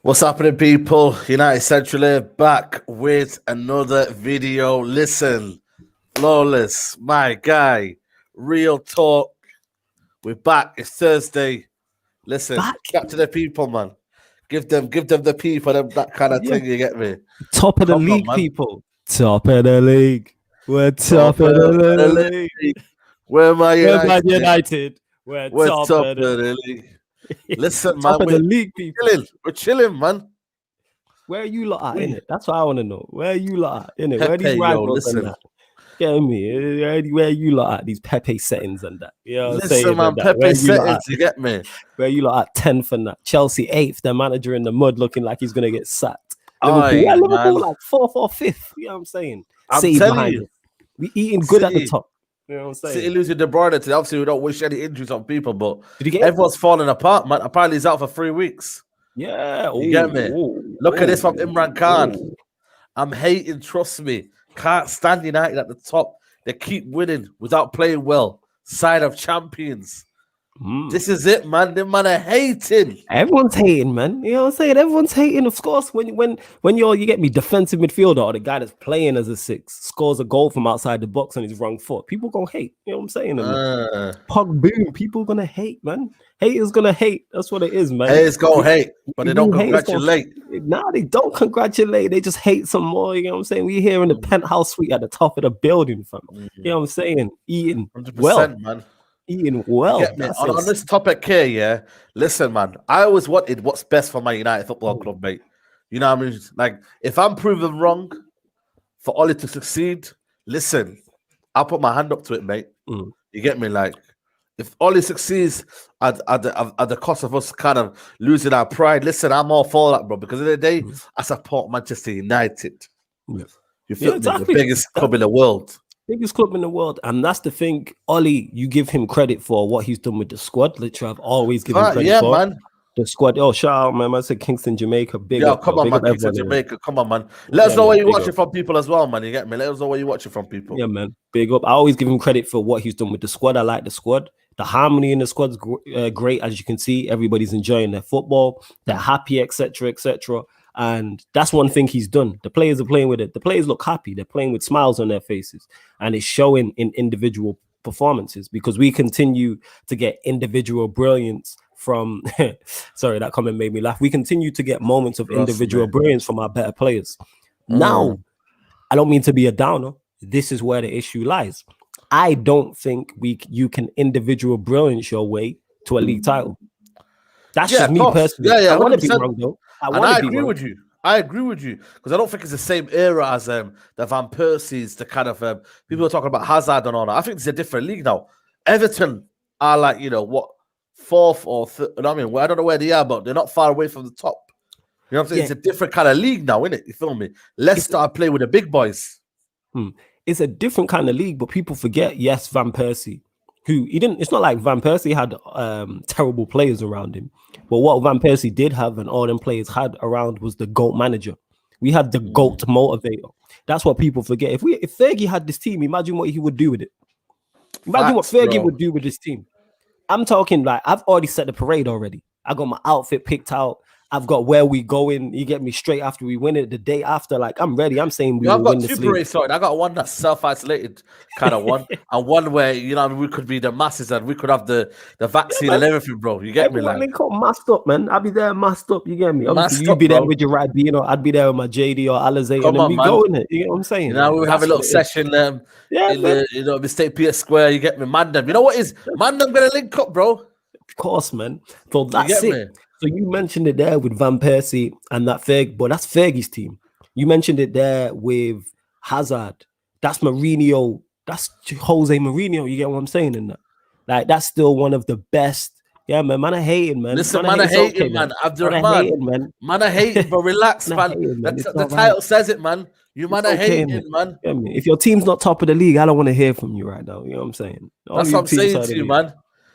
What's happening, people? United Central here, back with another video. Listen, Flawless, my guy, real talk. We're back. It's Thursday. Listen, chat to the people, man. Give them the people, that kind of thing. You get me? Top of the league, man. people. Top of the league. We're top of the league. Where am I United? We're top of the league. Listen, man. Top of the league, people. We're chilling, man. Where are you lot at, innit? That's what I want to know. Where are you lot at, innit? Pepe, where are these rivals listen. and that? Get me? Where are you lot at? These Pepe settings and that. You know what I'm saying? Listen, man, Pepe settings, you get me? Where you lot at 10th and that? Chelsea 8th, their manager in the mud looking like he's going to get sacked. Liverpool like 4th or 5th. You know what I'm saying? I'm telling you. We eating good at the top. You know what I'm saying? City losing De Bruyne today. Obviously, we don't wish any injuries on people, but everyone's falling apart, man. Apparently, he's out for 3 weeks. Yeah. You get me? Look at this from Imran Khan. I'm hating, trust me. Can't stand United at the top. They keep winning without playing well. Sign of champions. This is it, man. Them man are hating. Everyone's hating, man. You know what I'm saying? Everyone's hating. Of course, when you get me, defensive midfielder or the guy that's playing as a 6 scores a goal from outside the box on his wrong foot, people gonna hate. You know what I'm saying? Pog boom, people gonna hate, man. Haters gonna hate. That's what it is, man. Haters gonna hate, but they don't congratulate. Nah, they don't congratulate. They just hate some more. You know what I'm saying? We here in the penthouse suite at the top of the building, fam. You know what I'm saying? Eating 100%, well, man. Eating well. On this topic here, yeah. Listen, man. I always wanted what's best for my United Football Club, mate. You know what I mean? Like, if I'm proven wrong for Ollie to succeed, listen, I'll put my hand up to it, mate. You get me? Like, if Ollie succeeds at the cost of us kind of losing our pride, listen, I'm all for that, bro. Because at the end of the day, I support Manchester United. You feel me? The biggest club in the world. Biggest club in the world, and that's the thing. Ollie, you give him credit for what he's done with the squad. Literally, I've always given credit for man. The squad. Oh, shout out, man! I said Kingston, Jamaica. Big up, come on, man. Kingston, Jamaica. Come on, man. Let us know where you're watching from, people as well, man. You get me? Let us know where you're watching from, people. Yeah, man. Big up. I always give him credit for what he's done with the squad. I like the squad. The harmony in the squad's great, as you can see. Everybody's enjoying their football. They're happy, etc., etc. And that's one thing he's done. The players are playing with it. The players look happy. They're playing with smiles on their faces. And it's showing in individual performances because we continue to get individual brilliance from... Sorry, that comment made me laugh. We continue to get moments of individual brilliance from our better players. Now, I don't mean to be a downer. This is where the issue lies. I don't think you can individual brilliance your way to a league title. That's just me personally. I want to be wrong, though. I agree with you. I agree with you because I don't think it's the same era as the Van Persies, the kind of people are talking about Hazard and all that. I think it's a different league now. Everton are like, you know, what, 4th or 3rd. You know what I mean? Well, I don't know where they are, but they're not far away from the top. You know what I'm saying? Yeah. It's a different kind of league now, isn't it? You feel me? Leicester are playing with the big boys. It's a different kind of league, but people forget, yes, Van Persie, who he didn't, it's not like Van Persie had terrible players around him. But what Van Persie did have and all them players had around was the GOAT manager. We had the GOAT motivator. That's what people forget. If Fergie had this team, imagine what he would do with it. Imagine what Fergie would do with this team. I'm talking like, I've already set the parade already. I got my outfit picked out. I've got where we going. You get me straight after we win it. The day after, like I'm ready. I'm saying we will win this league. I got one that's self-isolated kind of one, and one where we could be the masses and we could have the vaccine and everything, bro. You get me? Like masked up, man. I'll be there masked up. You get me? Obviously, you'd be there with your Rabino. I'd be there with my JD or Alizé, and then we go in it. You know what I'm saying? You know, we have a little session in the State Pier Square. You get me, Mandem. You know what is Mandem gonna link up, bro? Of course, man. So that's it. So you mentioned it there with Van Persie and that Fergie, but that's Fergie's team. You mentioned it there with Hazard. That's Mourinho. That's Jose Mourinho. You get what I'm saying in that? Like that's still one of the best. Yeah, man. Man, I hating, man. Listen, man, I hating, man. Abdurrahman, man, I hating, but relax, man. The title says it, man. You man, I hating, man. Yeah, man. If your team's not top of the league, I don't want to hear from you right now. You know what I'm saying? That's what I'm saying to you, man.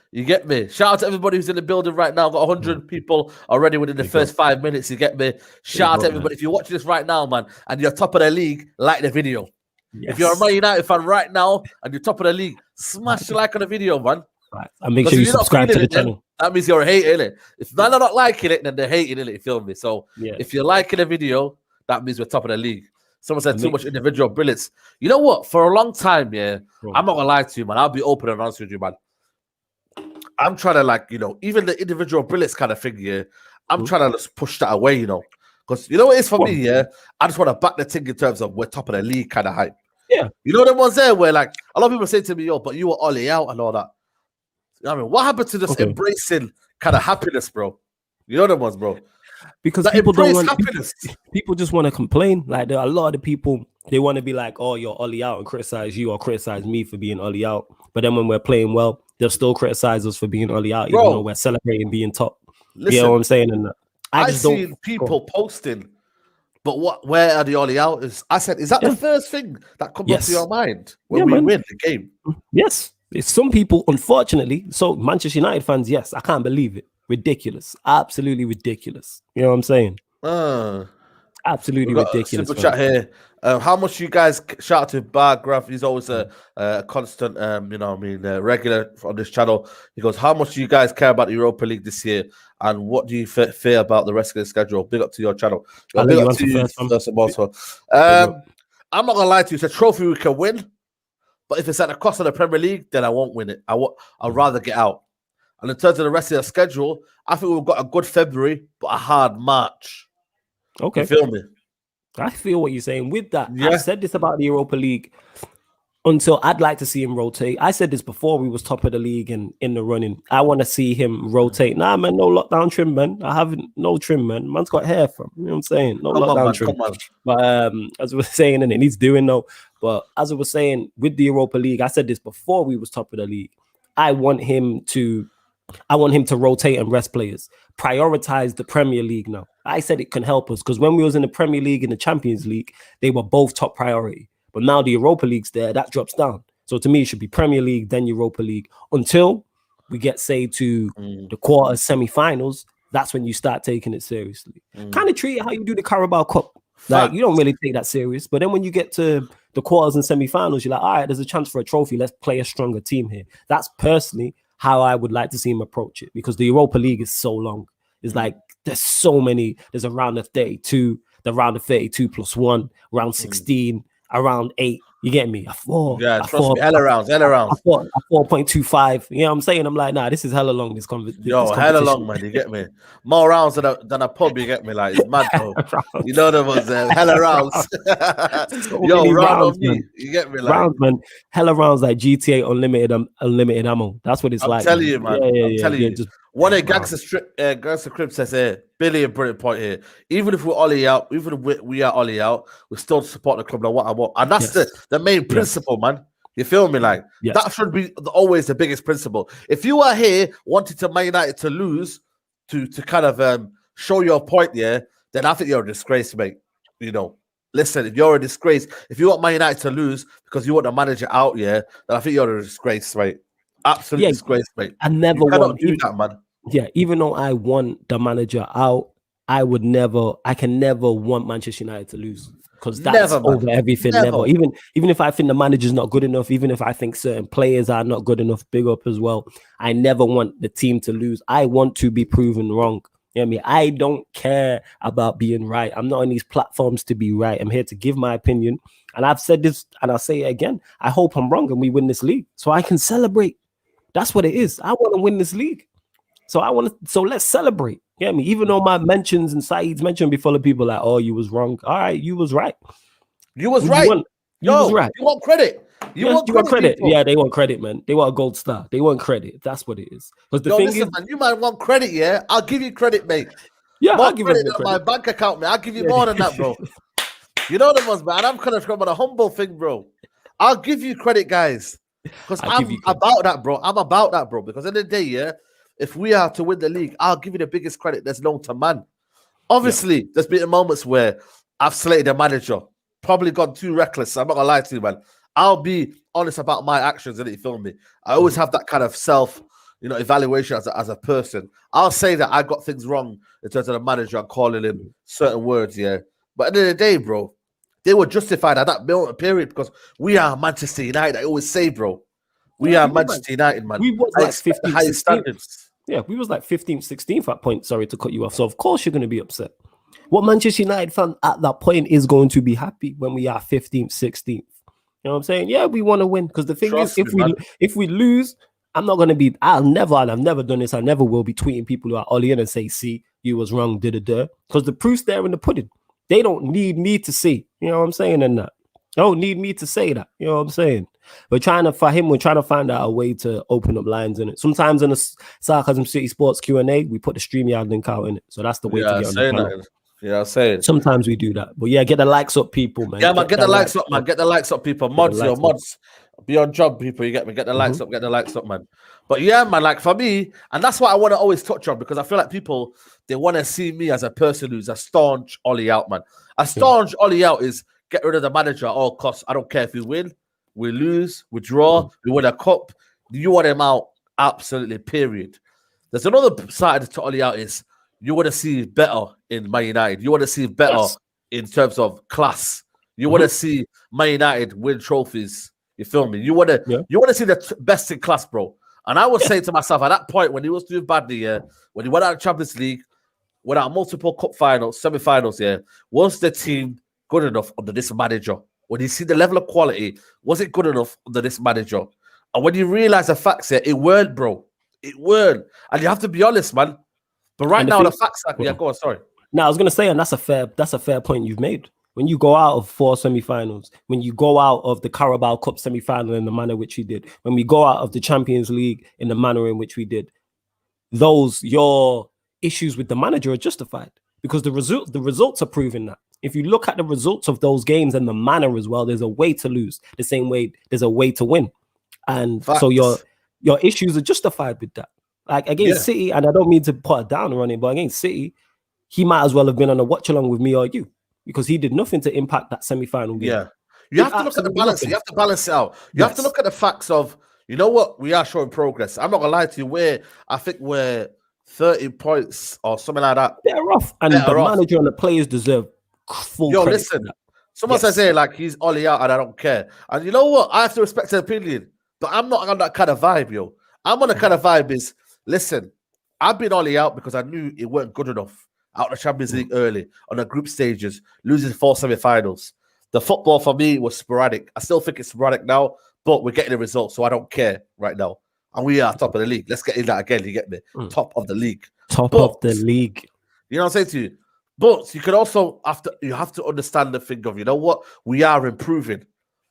You get me? Shout out to everybody who's in the building right now. I've got 100 people already within the first 5 minutes. You get me? Shout out to everybody. If you're watching this right now, man, and you're top of the league, like the video. Yes. If you're a Man United fan right now and you're top of the league, smash the like on the video, man. Right. And make Because sure if you you're not subscribe to feeling the it, then channel. that means you're hating it. If man are not liking it, then they're hating it. You feel me? So Yeah. if you're liking a video, that means we're top of the league. Someone said And too make- much individual brilliance. You know what? For a long time, yeah, Bro. I'm not gonna lie to you, man. I'll be open and honest with you, man. I'm trying to even the individual brilliance kind of thing, yeah. I'm trying to just push that away, because you know what it is for me, yeah. I just want to back the thing in terms of we're top of the league kind of hype. Yeah. You know them ones there where like a lot of people say to me, yo, but you were Ollie out and all that. You know what I mean, what happened to just embracing kind of happiness, bro? You know them ones, bro. Because That people don't embrace want happiness. people just want to complain. Like there are a lot of people, they want to be like, oh, you're Ollie out and criticize you or criticize me for being Ollie out. But then when we're playing well, they'll still criticize us for being Ollie out, even Bro, though we're celebrating being top. Listen, you know what I'm saying? And I seen people posting, but where are the Ollie out? I said, is that the first thing that comes up to your mind when we win the game? Yes. It's some people, unfortunately, so Manchester United fans, yes, I can't believe it. Ridiculous. Absolutely ridiculous. You know what I'm saying? Absolutely ridiculous. Super chat here. How much you guys shout out to Bargraph? He's always a constant, regular on this channel. He goes, how much do you guys care about the Europa League this year? And what do you fear about the rest of the schedule? Big up to your channel. Big up to you first of all. I'm not going to lie to you. It's a trophy we can win. But if it's at the cost of the Premier League, then I won't win it. I'd rather get out. And in terms of the rest of the schedule, I think we've got a good February, but a hard March. Okay. You feel me? I feel what you're saying. With that, I said this about the Europa League until I'd like to see him rotate. I said this before we was top of the league and in the running. I want to see him rotate. Nah, man, no lockdown trim, man. I haven't, no trim, man. Man's got hair from. You know what I'm saying? No lockdown trim. But as we were saying, and he's doing though. But as I was saying, with the Europa League, I said this before we was top of the league. I want him to rotate and rest players. Prioritize the Premier League now. I said it can help us because when we was in the Premier League and the Champions League, they were both top priority. But now the Europa League's there, that drops down. So to me, it should be Premier League, then Europa League. Until we get, say, to the quarters, semi-finals, that's when you start taking it seriously. Kind of treat it how you do the Carabao Cup. Like, you don't really take that serious. But then when you get to the quarters and semi-finals, you're like, all right, there's a chance for a trophy. Let's play a stronger team here. That's personally how I would like to see him approach it, because the Europa League is so long. It's like there's so many. There's a round of 32, the round of 32 plus 1, round 16, around 8. You get me? Hella rounds. 4.25. You know what I'm saying? I'm like, nah, this is hella long. This competition. Hella long, man. You get me? More rounds than a pub. You get me? Like, it's mad, bro. You know there was hella rounds. Round on me. You get me? Like, rounds, man. Hella rounds like GTA unlimited ammo. That's what it's like. I'm telling you, man. I'm telling you. Just one of Gangster Crib says here, Billy, a brilliant point here. Even if we're Ollie out, even if we are Ollie out, we still support the club no matter what. And that's the main principle, man. You feel me? Like, that should be always the biggest principle. If you are here wanting to Man United to lose, to kind of show your point, then I think you're a disgrace, mate. You know, listen, if you're a disgrace, if you want Man United to lose because you want the manager out, then I think you're a disgrace, mate. Absolute disgrace, mate. I never want to do that, man. Yeah, even though I want the manager out, I can never want Manchester United to lose, because that's over everything. Never. Even if I think the manager's not good enough, even if I think certain players are not good enough, big up as well, I never want the team to lose. I want to be proven wrong. You know what I mean? I don't care about being right. I'm not on these platforms to be right. I'm here to give my opinion. And I've said this and I'll say it again. I hope I'm wrong and we win this league so I can celebrate. That's what it is. I want to win this league. So let's celebrate. You know what I mean? Even though my mentions and Saeed's mentioned before, the people like, oh, you was wrong. All right, you was right. You was right. You was right. You want credit. You want credit. People. Yeah, they want credit, man. They want a gold star. They want credit. That's what it is. Because the thing is, man, you might want credit, yeah? I'll give you credit, mate. Yeah, more I'll give you credit. My bank account, man. I'll give you more than that, bro. You know the ones, man. I'm kind of from a humble thing, bro. I'll give you credit, guys. Because I'm about that, bro. I'm about that, bro. Because at the end of the day, if we are to win the league, I'll give you the biggest credit that's known to man. Obviously, there's been moments where I've slated a manager, probably gone too reckless. I'm not gonna lie to you, man. I'll be honest about my actions, and you feel me? I always have that kind of self, evaluation as a person. I'll say that I got things wrong in terms of the manager and calling him certain words, But at the end of the day, bro, they were justified at that period because we are Manchester United. I always say, bro, We are Manchester United, man. We was I like expect the 15th, highest 16th. standards. Yeah, we was like 15th, 16th at point. Sorry to cut you off. So of course you're going to be upset. What Manchester United fan at that point is going to be happy when we are 15th, 16th. You know what I'm saying? Yeah, we want to win. Because the thing Trust is, me, if we lose, I'm not going to be, I've never done this. I never will be tweeting people who are Ollie in and say, see, you was wrong, because the proof's there in the pudding. They don't need me to see. You know what I'm saying? And that. They don't need me to say that. You know what I'm saying? We're trying to find out a way to open up lines in it. Sometimes in the Sarcasm City Sports Q&A, we put the StreamYard link out in it. So that's the way to get on the channel. Yeah, I'm saying. Sometimes we do that. But yeah, get the likes up, people, man. Yeah, man, get the likes up, man. Get the likes up, people. Mods, mods. Be on job, people. You get me? Get the likes up, get the likes up, man. But yeah, man, like for me, and that's what I want to always touch on, because I feel like people, they want to see me as a person who's a staunch Ollie out, man. A staunch Ollie out is get rid of the manager at all costs. I don't care if we win, we lose, we draw, we win a cup. You want him out, absolutely, period. There's another side to Ollie out is you want to see better in Man United. You want to see better in terms of class. You want to see Man United win trophies. You feel me? You want to see the best in class, bro. And I was saying to myself at that point when he was doing badly, when he went out of Champions League, went out multiple cup finals, semi-finals, was the team good enough under this manager? When you see the level of quality, was it good enough under this manager? And when you realize the facts here, it weren't, bro. It weren't. And you have to be honest, man. But right now, the facts are... Yeah, go on, sorry. No, I was going to say, and that's a fair point you've made. When you go out of 4 semi-finals, when you go out of the Carabao Cup semi-final in the manner which we did, when we go out of the Champions League in the manner in which we did, your issues with the manager are justified because the results are proving that. If you look at the results of those games and the manner as well, there's a way to lose the same way there's a way to win. And so your issues are justified with that. Like against City, and I don't mean to put a downer on it, but against City, he might as well have been on a watch along with me or you because he did nothing to impact that semi-final game. Yeah. You have to look at the balance. You have to balance it out. You have to look at the facts of, you know what, we are showing progress. I'm not going to lie to you, I think we're 30 points or something like that. They're off. And the manager and the players deserve full credit. Listen, someone says here, like, he's Ollie out and I don't care. And you know what? I have to respect his opinion, but I'm not on that kind of vibe, yo. I'm on the kind of vibe is, listen, I've been Ollie out because I knew it weren't good enough. Out of the Champions League early, on the group stages, losing 4 semi-finals. The football for me was sporadic. I still think it's sporadic now, but we're getting the results, so I don't care right now. And we are top of the league. Let's get in that again, you get me? Top of the league. Top of the league. You know what I'm saying to you? But you can also, you have to understand the thing of, you know what? We are improving.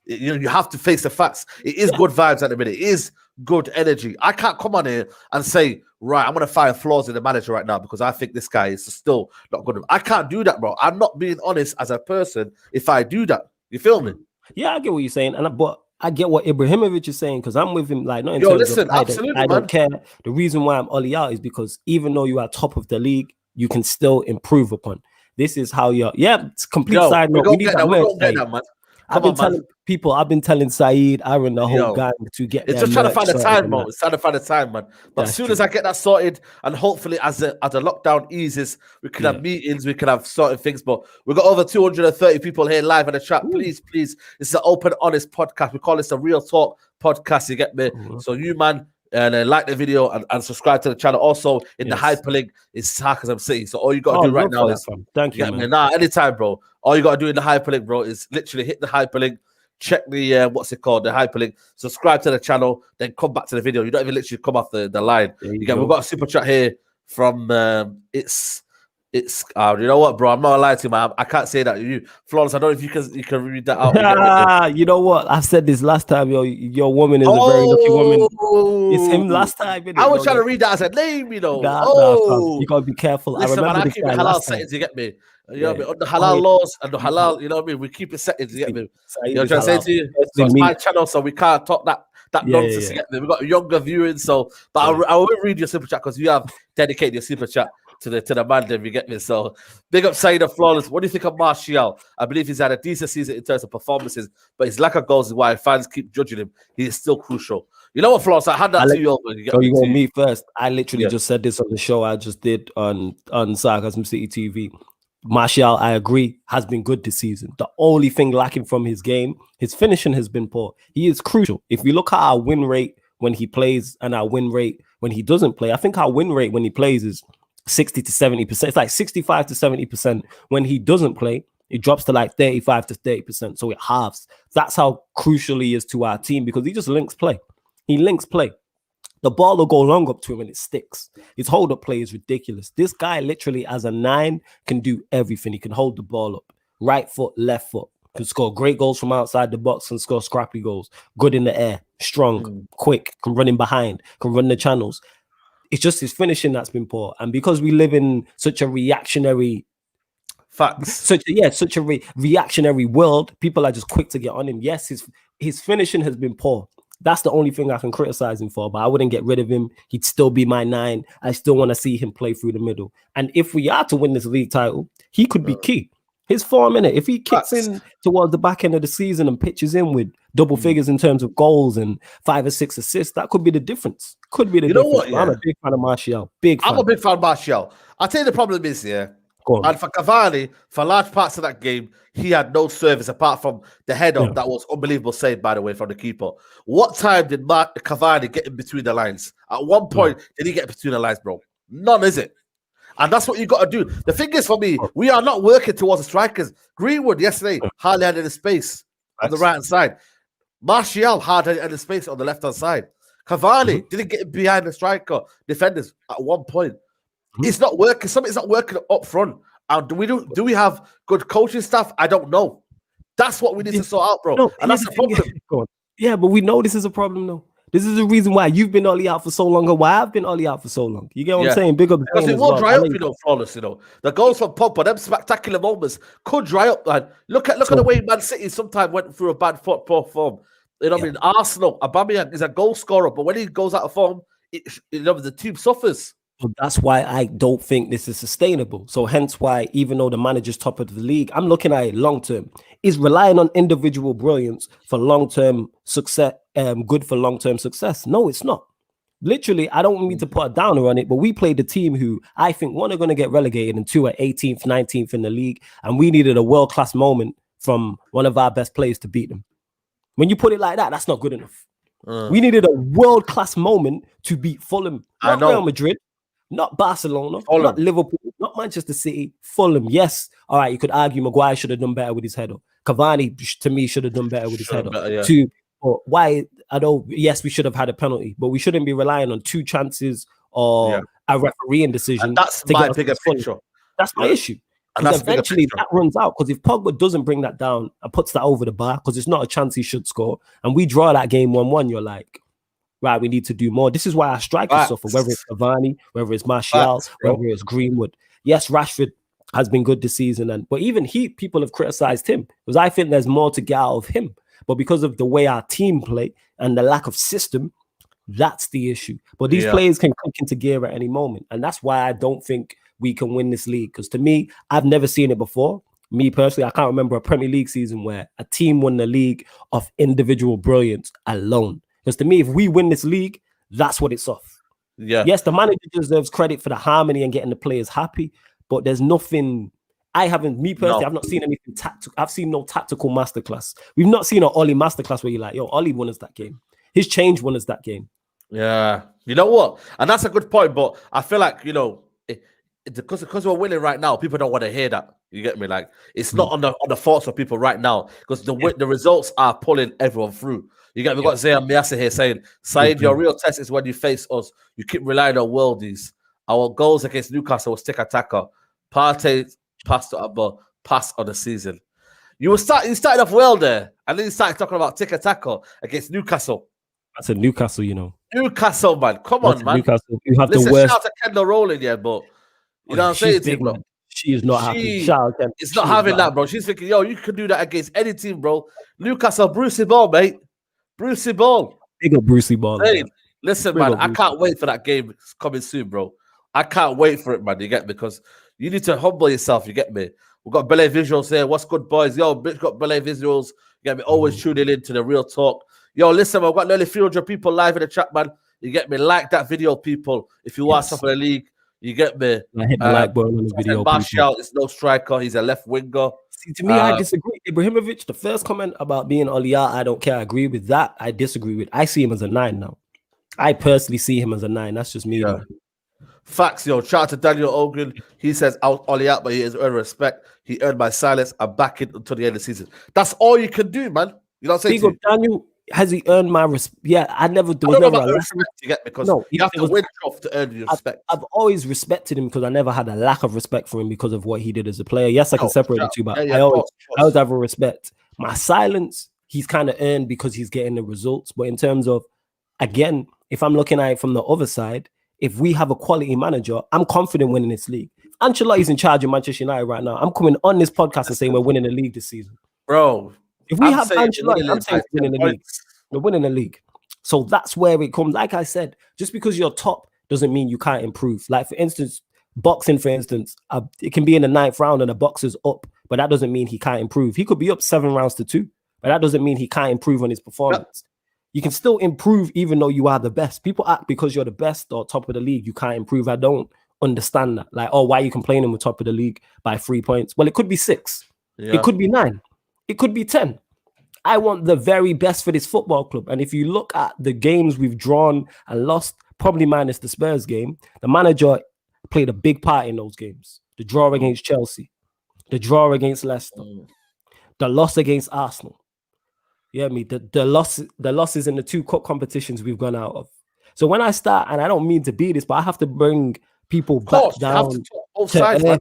You have to face the facts. It is good vibes at the minute. It is good energy. I can't come on here and say, right, I'm going to find flaws in the manager right now because I think this guy is still not good enough. I can't do that, bro. I'm not being honest as a person if I do that. You feel me? Yeah, I get what you're saying. But I get what Ibrahimovic is saying because I'm with him. Like, not in listen, absolutely, I don't care. The reason why I'm Ollie out is because even though you are top of the league, you can still improve upon. This is how you're. Yeah, it's complete side note. We need that man. I've been telling Saeed, Aaron, the whole gang to get. It's just trying to find the time, man. It's trying to find the time, man. But as soon as I get that sorted, and hopefully as the lockdown eases, we can have meetings, we can have certain things. But we've got over 230 people here live in the chat. Please, this is an open, honest podcast. We call this a real talk podcast. You get me? So you, man. And like the video and subscribe to the channel. Also, in the hyperlink is Sarcasm City. So all you got to do right now is thank you, man. Nah, anytime, bro. All you got to do in the hyperlink, bro, is literally hit the hyperlink, check the what's it called, the hyperlink, subscribe to the channel, then come back to the video. You don't even literally come off the line. We've got a super chat here from it's you know what, bro? I'm not gonna lie to you, man. I can't say that. Flawless. I don't know if you can read that out. You know what? I said this last time. Your woman is a very lucky woman. It's him last time. I was trying to read that as a name, you know. You gotta be careful. Listen, I remember keep the halal settings. You get me? You know what I mean? On the halal laws and the halal, you know what I mean? We keep it settings. You get me? You know what I'm trying to say to you? So it's my channel, so we can't talk that nonsense. You get me? We've got younger viewing, so but I will read your super chat because you have dedicated your super chat to the man, if you get me. So big up Saeed of Flawless. What do you think of Martial? I believe he's had a decent season in terms of performances, but his lack of goals is why fans keep judging him. He is still crucial. You know what, Flawless? I had that to you. You want me first? I literally just said this on the show I just did on Sarcasm City TV. Martial, I agree, has been good this season. The only thing lacking from his game, his finishing has been poor. He is crucial. If we look at our win rate when he plays and our win rate when he doesn't play, I think our win rate when he plays is 60 to 70%. It's like 65 to 70%. When he doesn't play, it drops to like 35 to 30%. So it halves. That's how crucial he is to our team because he just links play. He links play. The ball will go long up to him and it sticks. His hold-up play is ridiculous. This guy literally, as a 9, can do everything. He can hold the ball up. Right foot, left foot. Can score great goals from outside the box and score scrappy goals. Good in the air. Strong, quick, can run in behind, can run the channels. It's just his finishing that's been poor. And because we live in such a reactionary reactionary world, people are just quick to get on him. Yes, his finishing has been poor. That's the only thing I can criticize him for, but I wouldn't get rid of him. He'd still be my 9. I still want to see him play through the middle. And if we are to win this league title, he could be key. His form in it, if he kicks in towards the back end of the season and pitches in with double figures in terms of goals and 5 or 6 assists, that could be the difference. Could be the difference. What, yeah. I'm a big fan of Martial. I'm a big fan of Martial. I'll tell you the problem is, and for Cavani, for large parts of that game, he had no service apart from the header that was unbelievable save, by the way, from the keeper. What time did Cavani get in between the lines? At one point, did he get between the lines, bro? None, is it? And that's what you got to do. The thing is, for me, we are not working towards the strikers. Greenwood yesterday hardly had any space on the right-hand side. Martial hardly had any space on the left-hand side. Cavani didn't get behind the striker defenders at one point. It's not working. Something's not working up front. And do we have good coaching staff? I don't know. That's what we need to sort out, bro. No, and that's the problem. Yeah, but we know this is a problem, though. This is the reason why you've been Ollie out for so long, and why I've been Ollie out for so long. You get what I'm saying? Big up. Because it will dry up, flawless, The goals from Pogba, them spectacular moments could dry up, man. Look at the way Man City sometimes went through a bad poor form. You know what I mean? Arsenal, Aubameyang is a goal scorer, but when he goes out of form, the team suffers. So that's why I don't think this is sustainable. So hence why, even though the manager's top of the league, I'm looking at it long term. Is relying on individual brilliance for long-term success, good for long-term success? No, it's not. Literally, I don't mean to put a downer on it, but we played a team who I think one are going to get relegated and 2 are 18th, 19th in the league, and we needed a world-class moment from one of our best players to beat them. When you put it like that, that's not good enough. We needed a world-class moment to beat Fulham, not Real Madrid. Not Barcelona, not Liverpool, not Manchester City, Fulham. Yes, all right, you could argue Maguire should have done better with his header. Cavani, to me, should have done better with his header. Yes, we should have had a penalty, but we shouldn't be relying on 2 chances or a refereeing decision. And that's my bigger picture. That's my issue. And eventually that runs out, because if Pogba doesn't bring that down and puts that over the bar, because it's not a chance he should score, and we draw that game 1-1, you're like, right, we need to do more. This is why our strikers suffer, whether it's Cavani, whether it's Martial, whether it's Greenwood. Yes, Rashford has been good this season, but even people have criticized him, because I think there's more to get out of him. But because of the way our team play and the lack of system, that's the issue. But these players can click into gear at any moment. And that's why I don't think we can win this league. Because to me, I've never seen it before. Me personally, I can't remember a Premier League season where a team won the league of individual brilliance alone. Because to me, if we win this league, that's what it's off. Yeah. Yes, the manager deserves credit for the harmony and getting the players happy, but there's nothing. I've not seen anything tactical. I've seen no tactical masterclass. We've not seen an Ollie masterclass where you're like, yo, Ollie won us that game. His change won us that game. Yeah. You know what? And that's a good point, but I feel like, because we're winning right now, people don't want to hear that. You get me? Like, it's not on the thoughts of people right now, because the results are pulling everyone through. You get me? We've got Zayan Miasa here saying, Said, your real test is when you face us. You keep relying on worldies. Our goals against Newcastle was tick-a-tacker. Partey passed on the season. You started off well there, and then you started talking about tick-a-tacker against Newcastle. I said Newcastle, Newcastle, man. Come on, man. Newcastle. You have Listen, the worst. Shout out to Kendall Rowland, but you know what I'm saying to you, bro. She is not happy. It's not having that, bro. She's thinking, yo, you can do that against any team, bro. Newcastle, Brucey Ball, mate. Brucey Ball. Big up Brucey Ball. Hey, listen, man, I can't wait for that game coming soon, bro. I can't wait for it, man. You get me? Because you need to humble yourself. You get me? We've got Belay Visuals here. What's good, boys? Yo, bitch, got Belay Visuals. You get me? Always tuning in to the real talk. Yo, listen, I've got nearly 300 people live in the chat, man. You get me? Like that video, people. If you are top of the league, You get me? I hit the like button on the video. Martial is no striker. He's a left winger. See, to me, I disagree. Ibrahimovic, the first comment about being Oliyar, I don't care. I agree with that. I disagree with. I see him as a 9 now. I personally see him as a 9. That's just me. Yeah. Facts, yo. Shout out to Daniel Ogren. He says, Oliyar, but he has earned respect. He earned my silence. I'm back in until the end of the season. That's all you can do, man. You know what I'm saying? Daniel, has he earned my respect? Yeah, I never. There was never a respect to get because you have to win to earn your respect. I've always respected him because I never had a lack of respect for him because of what he did as a player. Yes, I can separate the two, but I always have a respect. My silence, he's kind of earned because he's getting the results. But in terms of, again, if I'm looking at it from the other side, if we have a quality manager, I'm confident winning this league. If Ancelotti's in charge of Manchester United right now, I'm coming on this podcast and saying we're winning the league this season, bro. If we have Ancelotti, I'm saying we're winning the league. We're winning the league. So that's where it comes. Like I said, just because you're top doesn't mean you can't improve. Like, for instance, boxing, for instance, it can be in the 9th round and the boxer's up, but that doesn't mean he can't improve. He could be up 7 rounds to 2, but that doesn't mean he can't improve on his performance. You can still improve even though you are the best. People act because you're the best or top of the league, you can't improve. I don't understand that. Like, oh, why are you complaining we're top of the league by 3 points? Well, it could be 6. Yeah. It could be 9. It could be 10. I want the very best for this football club. And if you look at the games we've drawn and lost, probably minus the Spurs game, the manager played a big part in those games. The draw against Chelsea, the draw against Leicester, the loss against Arsenal. Yeah, the losses in the 2 cup competitions we've gone out of. So when I start, and I don't mean to be this, but I have to bring people back down to earth.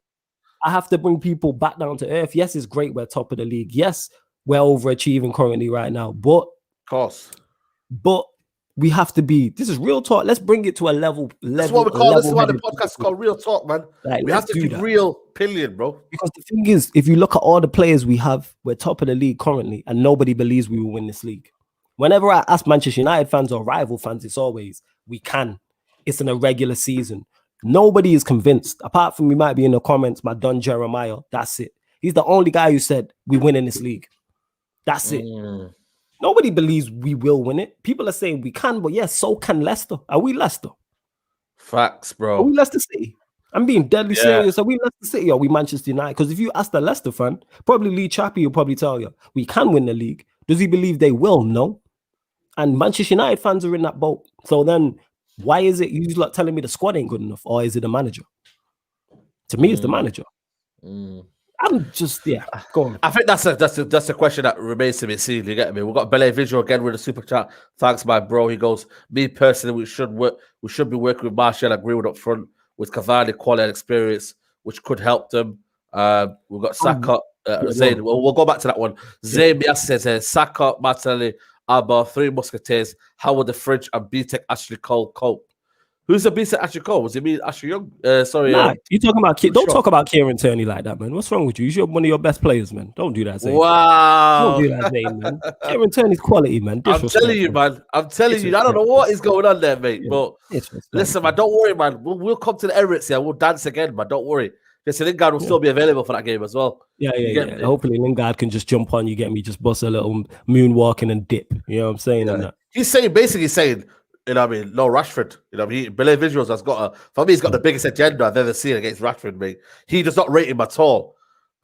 I have to bring people back down to earth. Yes, it's great we're top of the league. Yes, we're overachieving currently right now, but we have to be. This is real talk. Let's bring it to a level. That's what we call. This is why the podcast is called Real Talk, man. Like, we have to be real pillion, bro. Because the thing is, if you look at all the players we have, we're top of the league currently, and nobody believes we will win this league. Whenever I ask Manchester United fans or rival fans, it's always we can. It's an irregular season. Nobody is convinced, apart from we might be in the comments. My Don Jeremiah. That's it. He's the only guy who said we win in this league. That's it. Nobody believes we will win it. People are saying we can, but yes, so can Leicester. Are we Leicester? Facts, bro. Are we Leicester City? I'm being deadly serious. Are we Leicester City or are we Manchester United? Because if you ask the Leicester fan, probably Lee Chappie will probably tell you we can win the league. Does he believe they will? No. And Manchester United fans are in that boat. So then why is it you like telling me the squad ain't good enough? Or is it the manager? To me, it's the manager. I'm just go on. I think that's a question that remains to be seen. You get me? We've got Bele Visual again with a super chat. Thanks, my bro. He goes, me personally, we should be working with Martial and Greenwood up front with Cavani quality and experience, which could help them. We've got Saka, Zayn. We'll go back to that one. Zayn says, Saka, Martinelli, Alba, 3 Musketeers. How would the French and BTEC Ashley Cole cope? Who's the BTEC Ashley Cole? Was it me, Ashley Young? Sorry. You talking about don't talk about Kieran Tierney like that, man. What's wrong with you? He's one of your best players, man. Don't do that, Zayn. Wow. Don't do that, Zayn, man. Kieran Tierney's quality, man. I'm telling you, man. I'm telling you. I don't know what is going on there, mate. But listen, man, don't worry, man. We'll come to the Emirates here. We'll dance again, man. Don't worry. Listen, Lingard will still be available for that game as well. Yeah. Hopefully Lingard can just jump on, you get me, just bust a little moonwalking and dip. You know what I'm saying? Yeah. He's basically saying, you know what I mean? No, Rashford. You know, Bele Visuals has got he's got the biggest agenda I've ever seen against Rashford, mate. He does not rate him at all.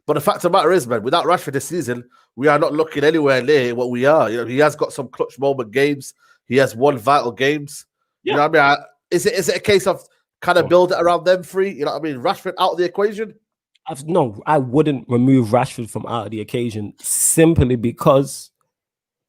But the fact of the matter is, man, without Rashford this season, we are not looking anywhere near what we are. You know, he has got some clutch moment games. He has won vital games. Yeah. You know what I mean? Is it a case of kind of build it around them 3? You know what I mean? Rashford out of the equation? No, I wouldn't remove Rashford from out of the occasion simply because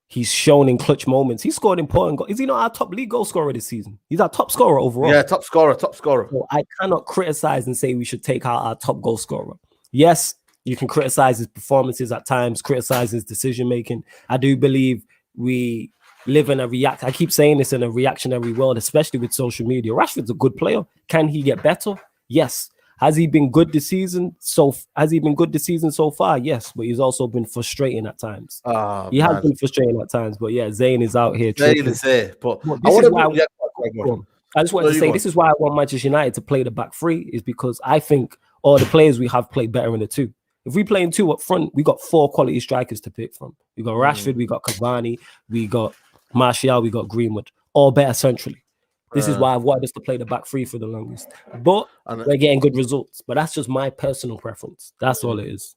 he's shown in clutch moments. He scored important goals. Is he not our top league goal scorer this season? He's our top scorer overall. Yeah, top scorer. So I cannot criticize and say we should take out our top goal scorer. Yes, you can criticize his performances at times, criticize his decision-making. I do believe we live in I keep saying this, in a reactionary world, especially with social media. Rashford's a good player. Can he get better? Yes. Has he been good this season? So far? Yes, but he's also been frustrating at times. He has been frustrating at times, but yeah, Zayn is out here. Zayn is there, but I just wanted to say this is why I want Manchester United to play the back 3, is because I think all the players we have play better in the 2. If we play in 2 up front, we got 4 quality strikers to pick from. We got Rashford, we got Cavani, we got Martial, we got Greenwood, all better centrally. This is why I've wanted us to play the back three for the longest. But we're getting good results. But that's just my personal preference. That's all it is.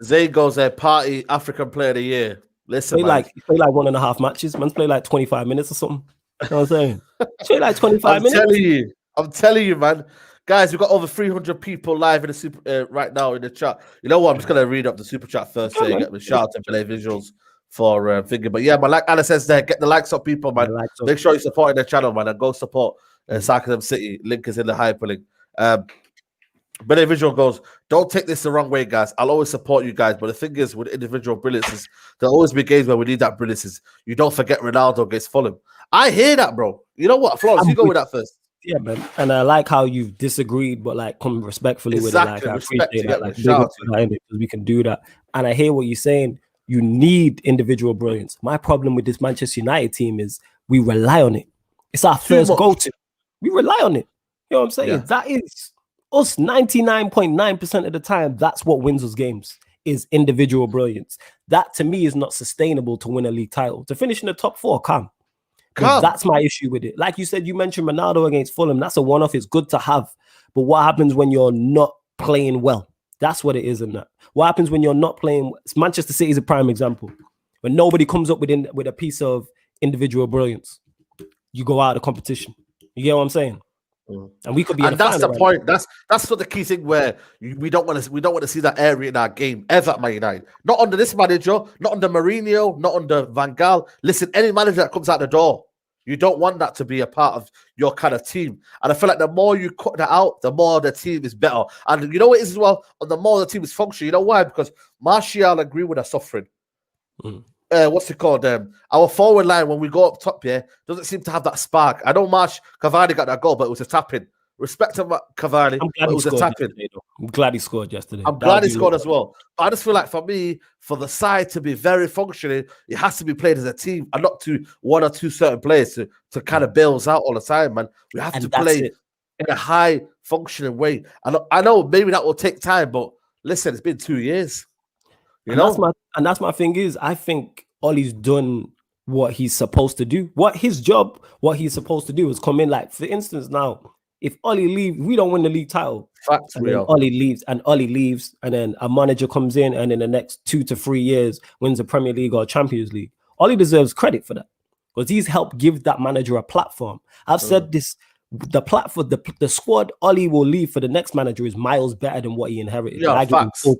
Zay goes there, party African Player of the Year. Listen, play like 1.5 matches. Man's play like 25 minutes or something. You know what I'm saying? Play like 25 minutes. I'm telling you, man. Guys, we've got over 300 people live in the super right now in the chat. You know what? I'm just gonna read up the super chat first. So you get me shout out to play visuals for thinking. But yeah, man, like Anna says there, get the likes up, people, man. Make sure you're supporting the channel, man, and go support Sarcasm City. Link is in the hyperlink. But individual goes, don't take this the wrong way, guys. I'll always support you guys. But the thing is, with individual brilliances, there'll always be games where we need that brilliances. You don't forget Ronaldo against Fulham. I hear that, bro. You know what, Florence, you go with that first. Yeah, man. And I like how you've disagreed, but like come respectfully with it. Like I appreciate that. Like because we can do that. And I hear what you're saying. You need individual brilliance. My problem with this Manchester United team is we rely on it. It's our first go-to. We rely on it. You know what I'm saying? Yeah. That is us 99.9% of the time. That's what wins us games is individual brilliance. That to me is not sustainable to win a league title. To finish in the top four, that's my issue with it. Like you said, you mentioned Ronaldo against Fulham. That's a one-off. It's good to have. But what happens when you're not playing well? That's what it is in that. What happens when you're not playing? Manchester City is a prime example. When nobody comes up with a piece of individual brilliance, you go out of the competition. You get what I'm saying? And we could be. And that's the point. That's sort of the key thing where we don't want to see that area in our game ever at Man United. Not under this manager, not under Mourinho, not under Van Gaal. Listen, any manager that comes out the door, you don't want that to be a part of your kind of team. And I feel like the more you cut that out, the more the team is better. And you know what it is as well? And the more the team is functioning. You know why? Because Martial and Greenwood are suffering. What's it called? Our forward line, when we go up top here, doesn't seem to have that spark. I know Cavani got that goal, but it was a tap-in. Respect to Cavani, but it was a tap-in. I'm glad he scored yesterday. I'm glad he scored as well. But I just feel like for me, for the side to be very functioning, it has to be played as a team and not to one or two certain players to kind of bail us out all the time, man. We have to play in a high functioning way. And I know maybe that will take time, but listen, it's been 2 years. That's my thing is, I think Ollie's done what he's supposed to do. What he's supposed to do is come in. Like, for instance, now, if Ollie leaves, we don't win the league title. Ollie leaves, and then a manager comes in, and in the next 2 to 3 years wins a Premier League or a Champions League. Ollie deserves credit for that because he's helped give that manager a platform. I've said this. The platform, the squad Ollie will leave for the next manager is miles better than what he inherited. Yeah,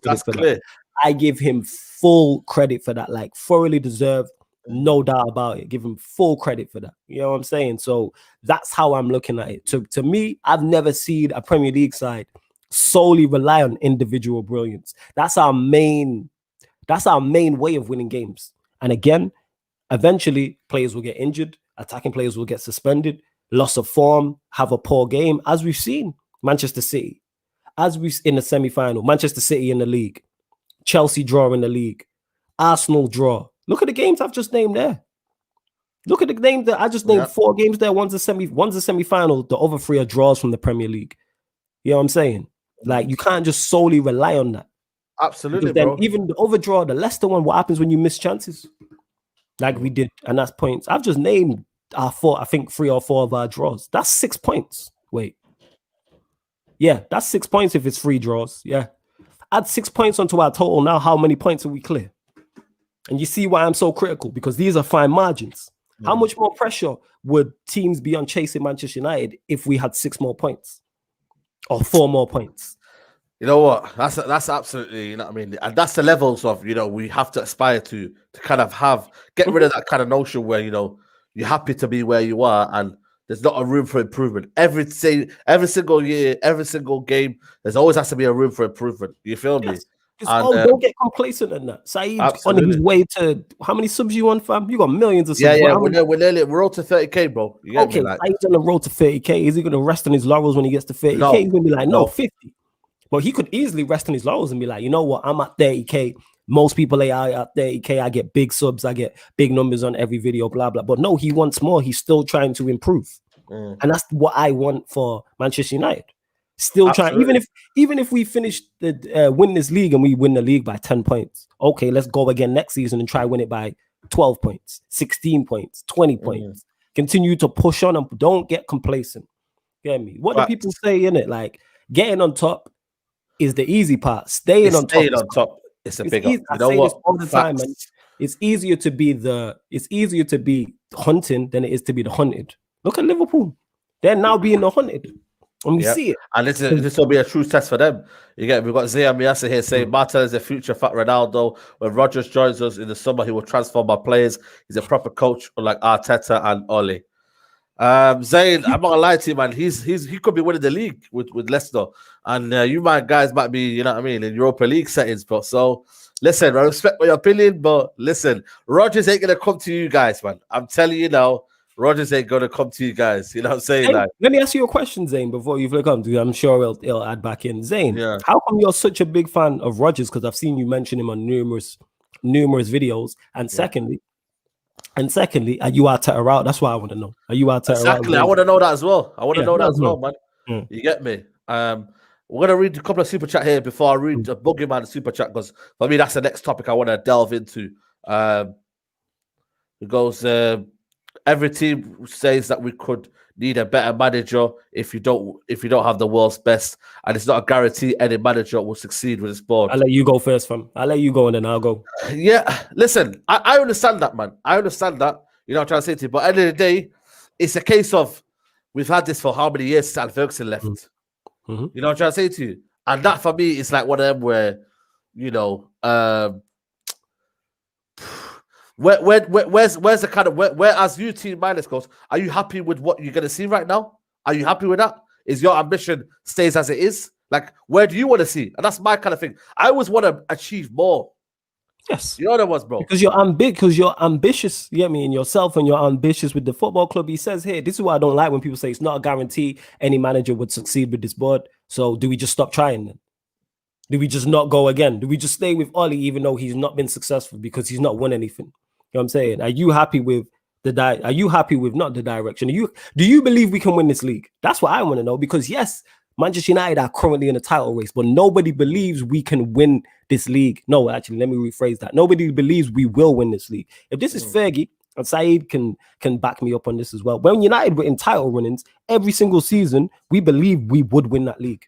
that's clear. I give him full credit for that, like thoroughly deserved, no doubt about it. Give him full credit for that. You know what I'm saying? So that's how I'm looking at it. To me, I've never seen a Premier League side solely rely on individual brilliance. That's our main way of winning games. And again, eventually players will get injured, attacking players will get suspended, loss of form, have a poor game, as we've seen Manchester City, in the semi-final, Manchester City in the league. Chelsea draw in the league. Arsenal draw. Look at the games I've just named there. Look at the names that I just named. 4 games there. One's a semi-final. The other 3 are draws from the Premier League. You know what I'm saying? Like, you can't just solely rely on that. Absolutely, then, bro. Even the overdraw, the Leicester one, what happens when you miss chances? Like we did, and that's points. I've just named our 3 or 4 of our draws. That's 6 points. Wait. Yeah, that's 6 points if it's 3 draws. Yeah. Add 6 points onto our total. Now, how many points are we clear? And you see why I'm so critical, because these are fine margins. How much more pressure would teams be on chasing Manchester United if we had 6 more points or 4 more points? You know what? That's absolutely, you know what I mean? And that's the levels of, we have to aspire to kind of get rid of that kind of notion where, you're happy to be where you are and there's not a room for improvement. Every single year, every single game, there's always has to be a room for improvement. You feel me? And, don't get complacent in that. Saeed on his way to how many subs you want, fam? You got millions of subs. Yeah. We're road to 30k, bro. Okay, Saeed's on the road to 30k. Is he going to rest on his laurels when he gets to 30k? No. He's going to be like, no, 50. But he could easily rest on his laurels and be like, you know what? I'm at 30k. Most people are at 30k. I get big subs. I get big numbers on every video, blah, blah. But no, he wants more. He's still trying to improve. And that's what I want for Manchester United. Still trying, even if we finish win this league and we win the league by 10 points. Okay, let's go again next season and try win it by 12 points, 16 points, 20 points. Continue to push on and don't get complacent. Get me? What do people say in it? Like getting on top is the easy part. Staying on top. It's a big. I say this all the time, man. It's easier to be hunting than it is to be the hunted. Look at Liverpool. They're now being the hunted. And we see it. And this will be a true test for them. You get, we've got Zia Miasa here saying Martel is a future fat Ronaldo. When Rodgers joins us in the summer, he will transform our players. He's a proper coach like Arteta and Ole. Zayn, I'm not gonna lie to you, man. He could be winning the league with Leicester, and you guys might be, you know what I mean, in Europa League settings. But so listen, I respect your opinion, but listen, Rodgers ain't gonna come to you guys, man. I'm telling you now, Rodgers ain't gonna come to you guys. You know what I'm saying? Hey, let me ask you a question, Zayn, before you flick on. I'm sure it'll add back in. Zayn, how come you're such a big fan of Rodgers? Because I've seen you mention him on numerous videos. And secondly, are you Arteta out? That's what I want to know. Are you Arteta out? Exactly. I want to know that as well. Man. You get me? We're gonna read a couple of super chat here before I read the Boogeyman super chat, because for me that's the next topic I want to delve into. It goes. Every team says that we could need a better manager if you don't have the world's best, and it's not a guarantee any manager will succeed with this board. I'll let you go first, fam. I'll let you go and then I'll go. Yeah, listen, I understand that, man. I understand that. You know what I'm trying to say to you, but at the end of the day, it's a case of we've had this for how many years since Alex Ferguson left. You know what I'm trying to say to you, and that for me is like one of them where, you know, where's the kind of where as you team minus goes, are you happy with what you're gonna see right now? Are you happy with that? Is your ambition stays as it is? Like, where do you want to see? And that's my kind of thing. I always want to achieve more. Yes, you know what it was, bro. Because you're ambitious. You get me? In yourself, and you're ambitious with the football club. He says here, this is what I don't like when people say it's not a guarantee any manager would succeed with this board. So do we just stop trying then? Do we just not go again? Do we just stay with Ole even though he's not been successful because he's not won anything? You know what I'm saying? Are you happy with are you happy with not the direction? Do you believe we can win this league? That's what I want to know, because yes, Manchester United are currently in a title race, but nobody believes we can win this league. No, actually, let me rephrase that. Nobody believes we will win this league. If this is Fergie, and Saeed can back me up on this as well. When United were in title runnings every single season, we believed we would win that league.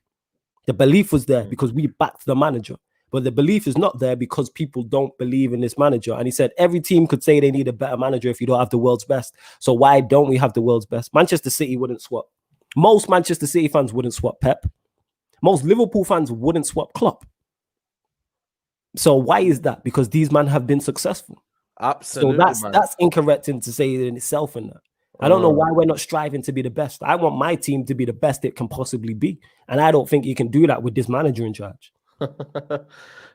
The belief was there because we backed the manager. But the belief is not there because people don't believe in this manager. And he said every team could say they need a better manager if you don't have the world's best. So why don't we have the world's best? Manchester City wouldn't swap. Most Manchester City fans wouldn't swap Pep. Most Liverpool fans wouldn't swap Klopp. So why is that? Because these men have been successful. Absolutely. So that's incorrect to say it in itself. In that, I don't know why we're not striving to be the best. I want my team to be the best it can possibly be, and I don't think you can do that with this manager in charge.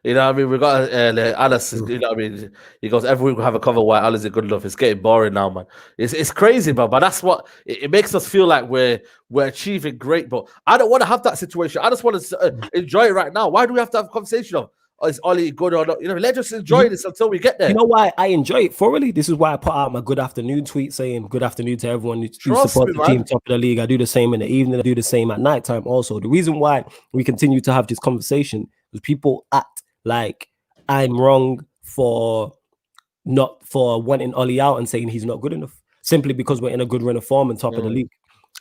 You know what I mean? We got Alice, you know what I mean? He goes, every week we have a cover why Alice is good enough. It's getting boring now, man. It's crazy, man. But that's what it makes us feel like we're achieving great. But I don't want to have that situation. I just want to enjoy it right now. Why do we have to have a conversation of is Ollie good or not? You know, let's just enjoy this until we get there. You know why I enjoy it thoroughly? This is why I put out my good afternoon tweet saying good afternoon to everyone who supports the team top of the league. I do the same in the evening. I do the same at nighttime also. The reason why we continue to have this conversation is people act like I'm wrong for wanting Ollie out and saying he's not good enough simply because we're in a good run of form and top of the league.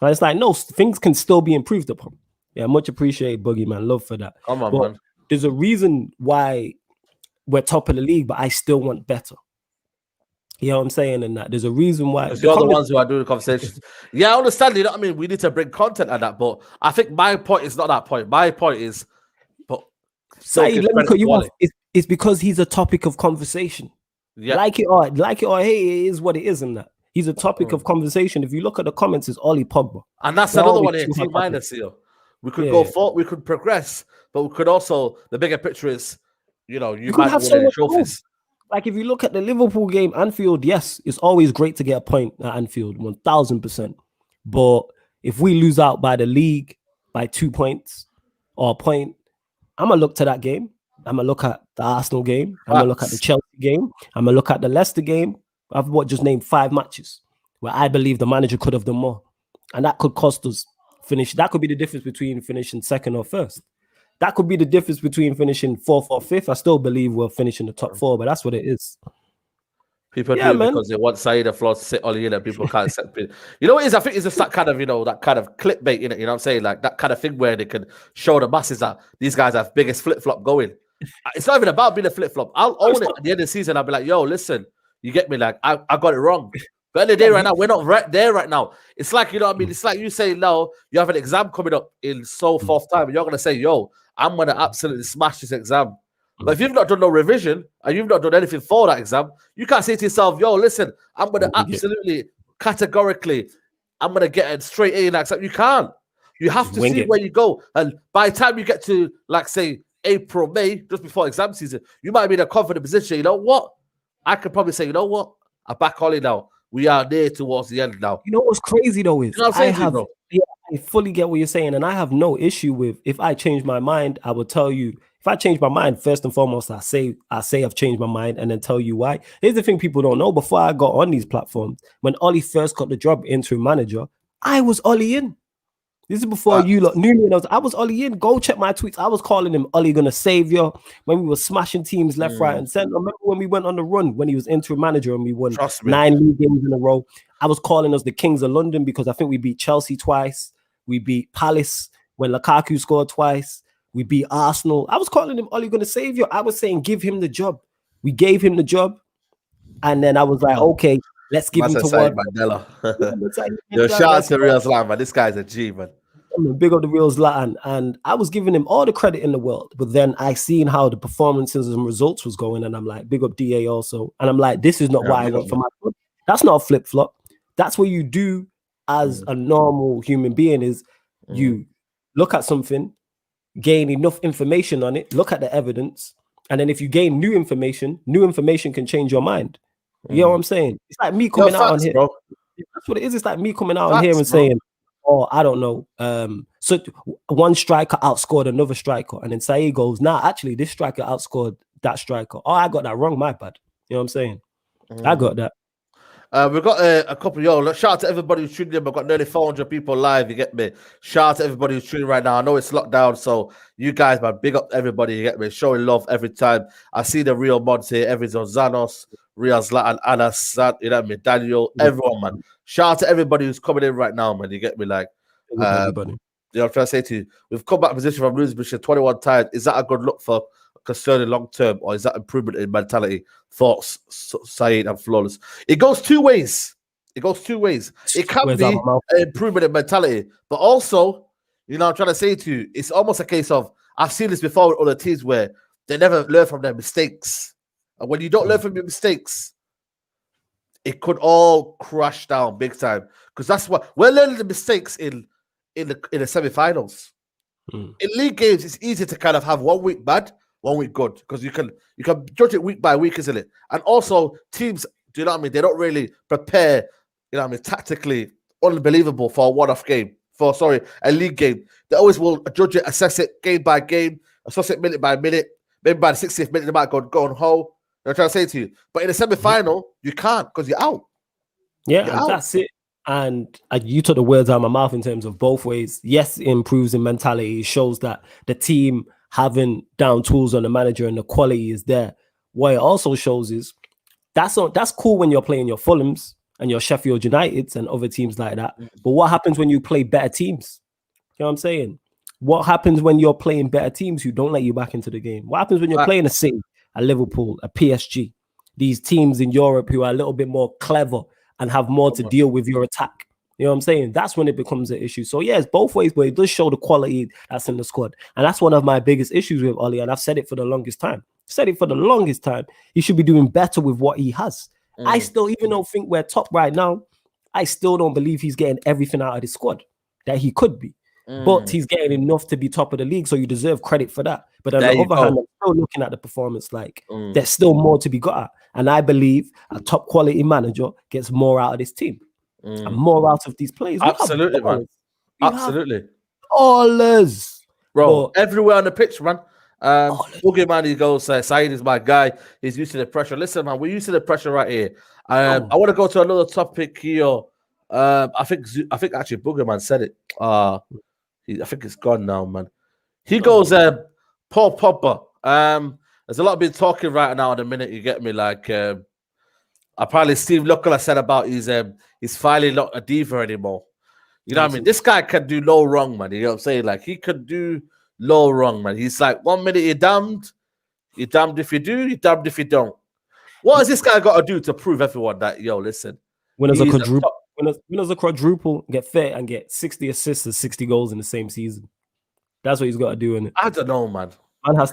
And it's like, no, things can still be improved upon. Yeah, much appreciated, Boogie, man. Love for that. Come on, man. There's a reason why we're top of the league, but I still want better. You know what I'm saying? And that there's a reason why. You're the ones who are doing the conversations. Yeah, I understand. You know what I mean? We need to bring content at that, but I think my point is not that point. My point is, Saeed, let me cut you off. It's because he's a topic of conversation. Yeah. Like it or hey, it is what it is in that. He's a topic of conversation. If you look at the comments, it's Ollie Pogba. And that's another one here, team minus here. We could go forward, we could progress, but we could also, the bigger picture is, you know, you might win any trophies. Like if you look at the Liverpool game, Anfield, yes, it's always great to get a point at Anfield, 1000%. But if we lose out by the league by 2 points or a point, I'm going to look to that game. I'm going to look at the Arsenal game. I'm going to look at the Chelsea game. I'm going to look at the Leicester game. I've just named 5 matches where I believe the manager could have done more. And that could cost us finish. That could be the difference between finishing second or first. That could be the difference between finishing 4th or 5th. I still believe we'll finish in the top 4, but that's what it is. People do Yeah, it man. because they want Saeed Afloss to sit Ollie in and people can't accept it. You know what it is? I think it's just that kind of, that kind of clickbait in it. You know what I'm saying? Like that kind of thing where they can show the masses that these guys have biggest flip-flop going. It's not even about being a flip-flop. I'll own it at the end of the season. I'll be like, yo, listen, you get me? Like, I got it wrong. But at the end of the day right now, we're not right there right now. It's like, you know what I mean? It's like you say, no, you have an exam coming up in so forth time. And you're going to say, yo, I'm going to absolutely smash this exam. But if you've not done no revision and you've not done anything for that exam, you can't say to yourself, yo, listen, I'm going to absolutely, categorically, I'm going to get it straight A in that exam. You can't. You have to see where you go. And by the time you get to, like, say, April, May, just before exam season, you might be in a confident position. You know what? I could probably say, you know what? I'm back on it now. We are there towards the end now. You know what's crazy, though, is you know I fully get what you're saying. And I have no issue with, if I change my mind, I will tell you. If I change my mind, first and foremost, I say I've changed my mind and then tell you why. Here's the thing people don't know. Before I got on these platforms, when Ollie first got the job interim manager, I was Ollie in. This is before you lot knew me. I was Ollie in. Go check my tweets. I was calling him Ollie gonna save you when we were smashing teams left, right, and center. Remember when we went on the run when he was interim manager and we won 9 league games in a row? I was calling us the Kings of London because I think we beat Chelsea twice. We beat Palace when Lukaku scored twice. We beat Arsenal. I was calling him Ollie gonna save you. I was saying give him the job. We gave him the job, and then I was like, okay, let's give him to work. Yo, shout out to Real Zlatan, man. This guy's a G, man. Big up the Real Zlatan, and I was giving him all the credit in the world. But then I seen how the performances and results was going, and I'm like, big up DA also. And I'm like, this is not what I want for my club. That's not a flip flop. That's what you do as a normal human being. Is you look at something, gain enough information on it, look at the evidence, and then if you gain new information can change your mind. You know what I'm saying? It's like me coming out on here. Bro. That's what it is. It's like me coming out on here and saying, oh, I don't know. So one striker outscored another striker, and then Saeed goes, nah, actually, this striker outscored that striker. Oh, I got that wrong, my bad. You know what I'm saying? I got that. We've got a couple. Shout out to everybody who's tuning in. We've got nearly 400 people live. You get me? Shout out to everybody who's tuning right now. I know it's locked down, so you guys, man, big up everybody. You get me? Showing love every time. I see the real mods here. Everyone, Zanos, Real Zlatan, Anas, you know what I mean? Daniel, everyone, man. Shout out to everybody who's coming in right now, man. You get me? Like, everybody. You know what I'm trying to say to you? We've come back position from losing position 21 times. Is that a good look for concerning long term, or is that improvement in mentality? Thoughts, Saeed and Flawless. It goes two ways. It can be an improvement in mentality, but also, you know, I'm trying to say to you, it's almost a case of, I've seen this before with other teams where they never learn from their mistakes, and when you don't learn from your mistakes, it could all crash down big time. Because that's what we're learning, the mistakes in the semi-finals. In league games, it's easy to kind of have 1 week bad, 1 week good, because you can judge it week by week, isn't it? And also teams, do you know what I mean? They don't really prepare, you know what I mean, tactically unbelievable for a one-off game, a league game. They always will judge it, assess it game by game, assess it minute by minute. Maybe by the 60th minute, they might go on home. I'm trying to say to you, but in a semi-final, you can't because you're out. Yeah, that's it. And you took the words out of my mouth in terms of both ways. Yes, it improves in mentality. It shows that the team having down tools on the manager and the quality is there. What it also shows is that's cool when you're playing your Fulhams and your Sheffield Uniteds and other teams like that. But what happens when you play better teams? You know what I'm saying? What happens when you're playing better teams who don't let you back into the game? What happens when you're playing a City, a Liverpool, a PSG? These teams in Europe who are a little bit more clever and have more to deal with your attack. You know what I'm saying? That's when it becomes an issue. So yeah, it's both ways, but it does show the quality that's in the squad. And that's one of my biggest issues with Ollie, and I've said it for the longest time. He should be doing better with what he has. I still, even though I think we're top right now, I still don't believe he's getting everything out of the squad that he could be. But he's getting enough to be top of the league, so you deserve credit for that. But on the other hand, I'm still looking at the performance like there's still more to be got at. And I believe a top quality manager gets more out of this team and more out of these players. Absolutely, man. Absolutely. Ballers. Bro, everywhere on the pitch, man. Boogie Man, he goes, Saeed is my guy. He's used to the pressure. Listen, man, we're used to the pressure right here. I want to go to another topic here. I think actually Boogie Man said it. I think it's gone now, man. He goes, Paul Pogba. There's a lot of been talking right now in a minute. You get me, like Apparently, Steve Lukala said about he's finally not a diva anymore. You know what I mean? This guy can do no wrong, man. You know what I'm saying? Like, he could do no wrong, man. He's like, 1 minute you're damned if you do, you're damned if you don't. What has this guy got to do to prove everyone that, yo, listen, winners a quadruple, get fit and get 60 assists and 60 goals in the same season? That's what he's got to do, innit? I don't know, man. Man has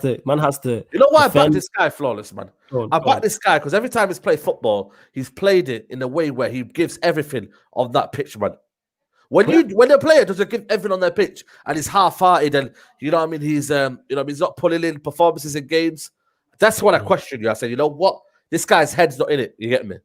to. You know why I back this guy flawless, man? I back this guy because every time he's played football, he's played it in a way where he gives everything on that pitch, man. When a player doesn't give everything on their pitch and he's half-hearted and you know what I mean, he's he's not pulling in performances in games. That's when I question you. I say, you know what? This guy's head's not in it. You get me?